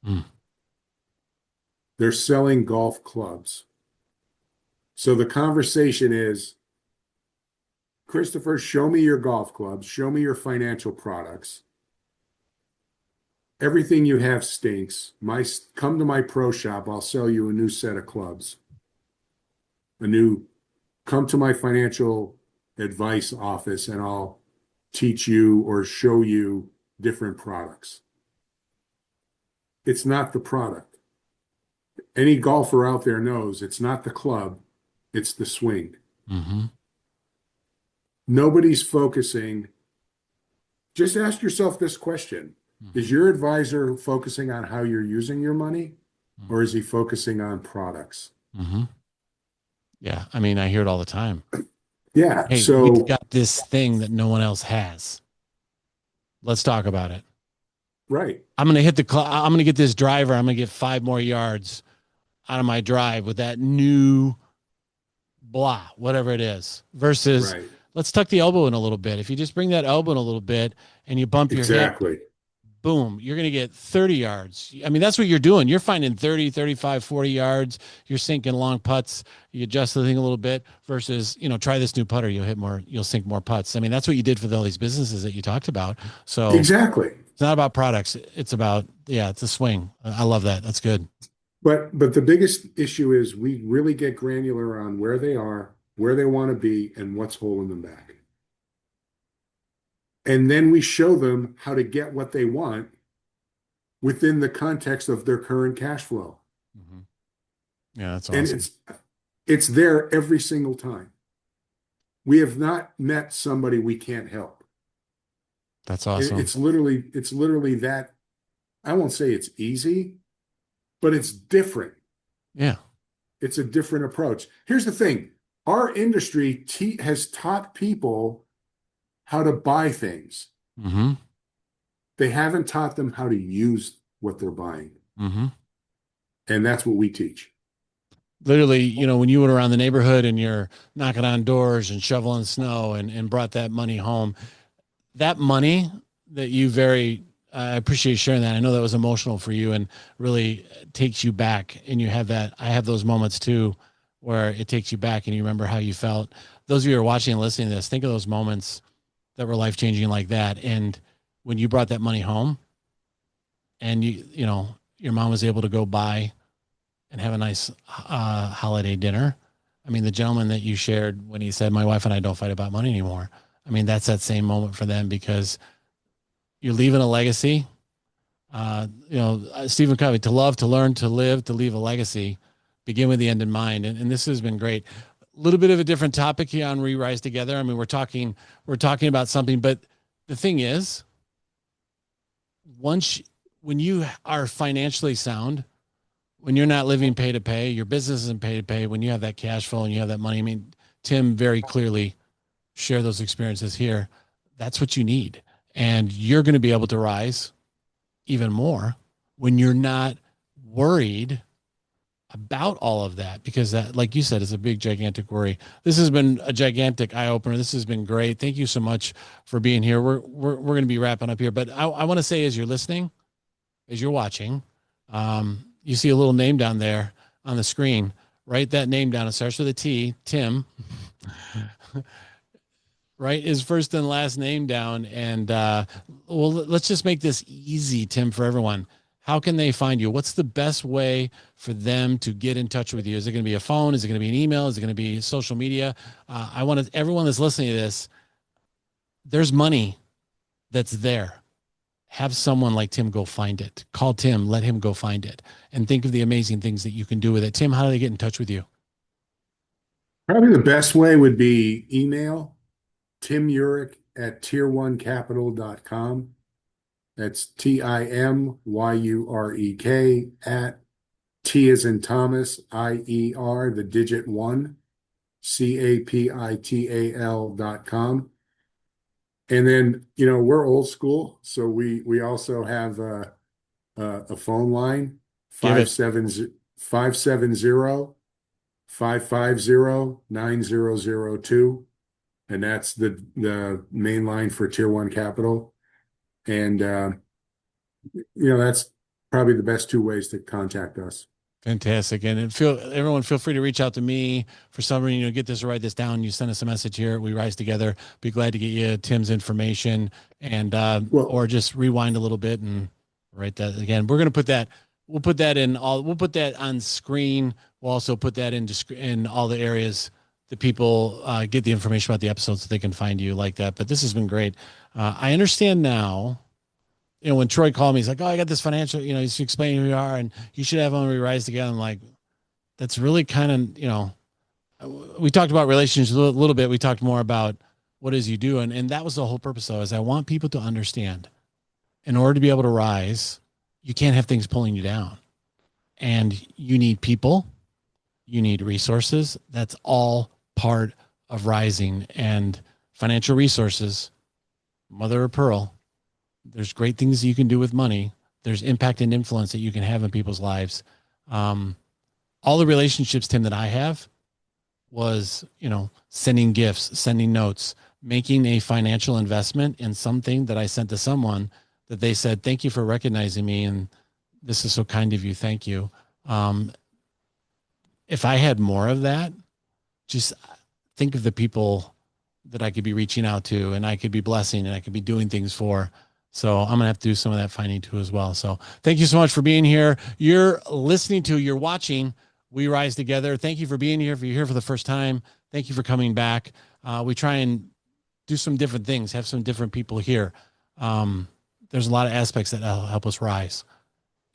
Mm. They're selling golf clubs. So the conversation is, Christopher, show me your golf clubs, show me your financial products. Everything you have stinks. Come to my pro shop, I'll sell you a new set of clubs. Come to my financial advice office and I'll teach you or show you different products. It's not the product. Any golfer out there knows it's not the club, it's the swing. Mm-hmm. Nobody's focusing. Just ask yourself this question. Mm-hmm. Is your advisor focusing on how you're using your money, Mm-hmm. or is he focusing on products? Mm-hmm. Yeah. I mean, I hear it all the time. Yeah. Hey, we've So, got this thing that no one else has. Let's talk about it. right. I'm going to hit I'm going to get this driver. I'm going to get 5 more yards out of my drive with that new blah, whatever it is, versus Right. let's tuck the elbow in a little bit. If you just bring that elbow in a little bit and you bump your hip, Exactly. boom, you're going to get 30 yards. I mean, that's what you're doing. You're finding 30, 35, 40 yards. You're sinking long putts. You adjust the thing a little bit versus, try this new putter. You'll sink more putts. I mean, that's what you did for all these businesses that you talked about. So Exactly. it's not about products. It's about, yeah, it's a swing. I love that. That's good. But the biggest issue is we really get granular on where they are, where they want to be, and what's holding them back. And then we show them how to get what they want within the context of their current cash flow. Mm-hmm. Yeah, that's And awesome. it's there every single time. we have not met somebody we can't help. That's awesome. It's literally that. I won't say it's easy, but it's different. Yeah. It's a different approach. Here's the thing. Our industry has taught people how to buy things. Mm-hmm. They haven't taught them how to use what they're buying. Mm-hmm. And that's what we teach. Literally, when you went around the neighborhood and you're knocking on doors and shoveling snow and brought that money home, that money that you I appreciate sharing that. I know that was emotional for you and really takes you back. And you have that. I have those moments too, where it takes you back and you remember how you felt. Those of you who are watching and listening to this, think of those moments that were life changing like that. And when you brought that money home and your mom was able to go buy and have a nice holiday dinner. I mean, the gentleman that you shared when he said, "My wife and I don't fight about money anymore." I mean, that's that same moment for them because you're leaving a legacy. Stephen Covey, to love, to learn, to live, to leave a legacy, begin with the end in mind. And this has been great. A little bit of a different topic here on We Rise Together. I mean, we're talking about something, but the thing is, when you are financially sound, when you're not living pay to pay, your business isn't pay to pay, when you have that cash flow and you have that money. I mean, Tim very clearly shared those experiences here. That's what you need. And you're going to be able to rise even more when you're not worried about all of that, because that, like you said, is a big, gigantic worry. This has been a gigantic eye opener. This has been great. Thank you so much for being here. We're going to be wrapping up here, but I want to say, as you're listening, as you're watching, you see a little name down there on the screen. Write that name down. It starts with a T, Tim. Write his first and last name down. And let's just make this easy, Tim, for everyone. How can they find you? What's the best way for them to get in touch with you? Is it going to be a phone? Is it going to be an email? Is it going to be social media? I want everyone that's listening to this, there's money that's there. Have someone like Tim go find it. Call Tim, let him go find it, and think of the amazing things that you can do with it. Tim, how do they get in touch with you? Probably the best way would be email Tim Yurek at tier1capital.com. That's TIMYUREK at T as in Thomas, IER, the digit one, CAPITAL.com. And then, we're old school. So we also have a phone line, Give it. 570-550-9002. And that's the main line for Tier 1 Capital. And, that's probably the best two ways to contact us. Fantastic. And everyone feel free to reach out to me for some reason, get this or write this down. You send us a message here. We Rise Together. Be glad to get you Tim's information and, or just rewind a little bit and write that again. We'll put that on screen. We'll also put that in all the areas that people get the information about the episodes so they can find you like that. But this has been great. I understand now. When Troy called me, he's like, "Oh, I got this financial, he's explaining who you are and you should have when we rise together." I'm like, that's really kind of, we talked about relationships a little bit. We talked more about what it is you do. And that was the whole purpose though, is I want people to understand in order to be able to rise, you can't have things pulling you down, and you need people, you need resources. That's all part of rising, and financial resources, mother of pearl. There's great things you can do with money. There's impact and influence that you can have in people's lives. All the relationships, Tim, that I have was, sending gifts, sending notes, making a financial investment in something that I sent to someone that they said, "Thank you for recognizing me. And this is so kind of you. Thank you." If I had more of that, just think of the people that I could be reaching out to and I could be blessing and I could be doing things for. So I'm going to have to do some of that finding too as well. So thank you so much for being here. You're watching We Rise Together. Thank you for being here. If you're here for the first time, thank you for coming back. We try and do some different things, have some different people here. There's a lot of aspects that help us rise.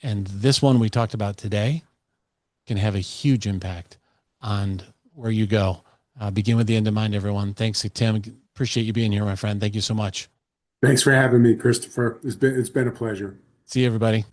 And this one we talked about today can have a huge impact on where you go. Begin with the end in mind, everyone. Thanks, Tim. Appreciate you being here, my friend. Thank you so much. Thanks for having me, Christopher. It's been a pleasure. See you, everybody.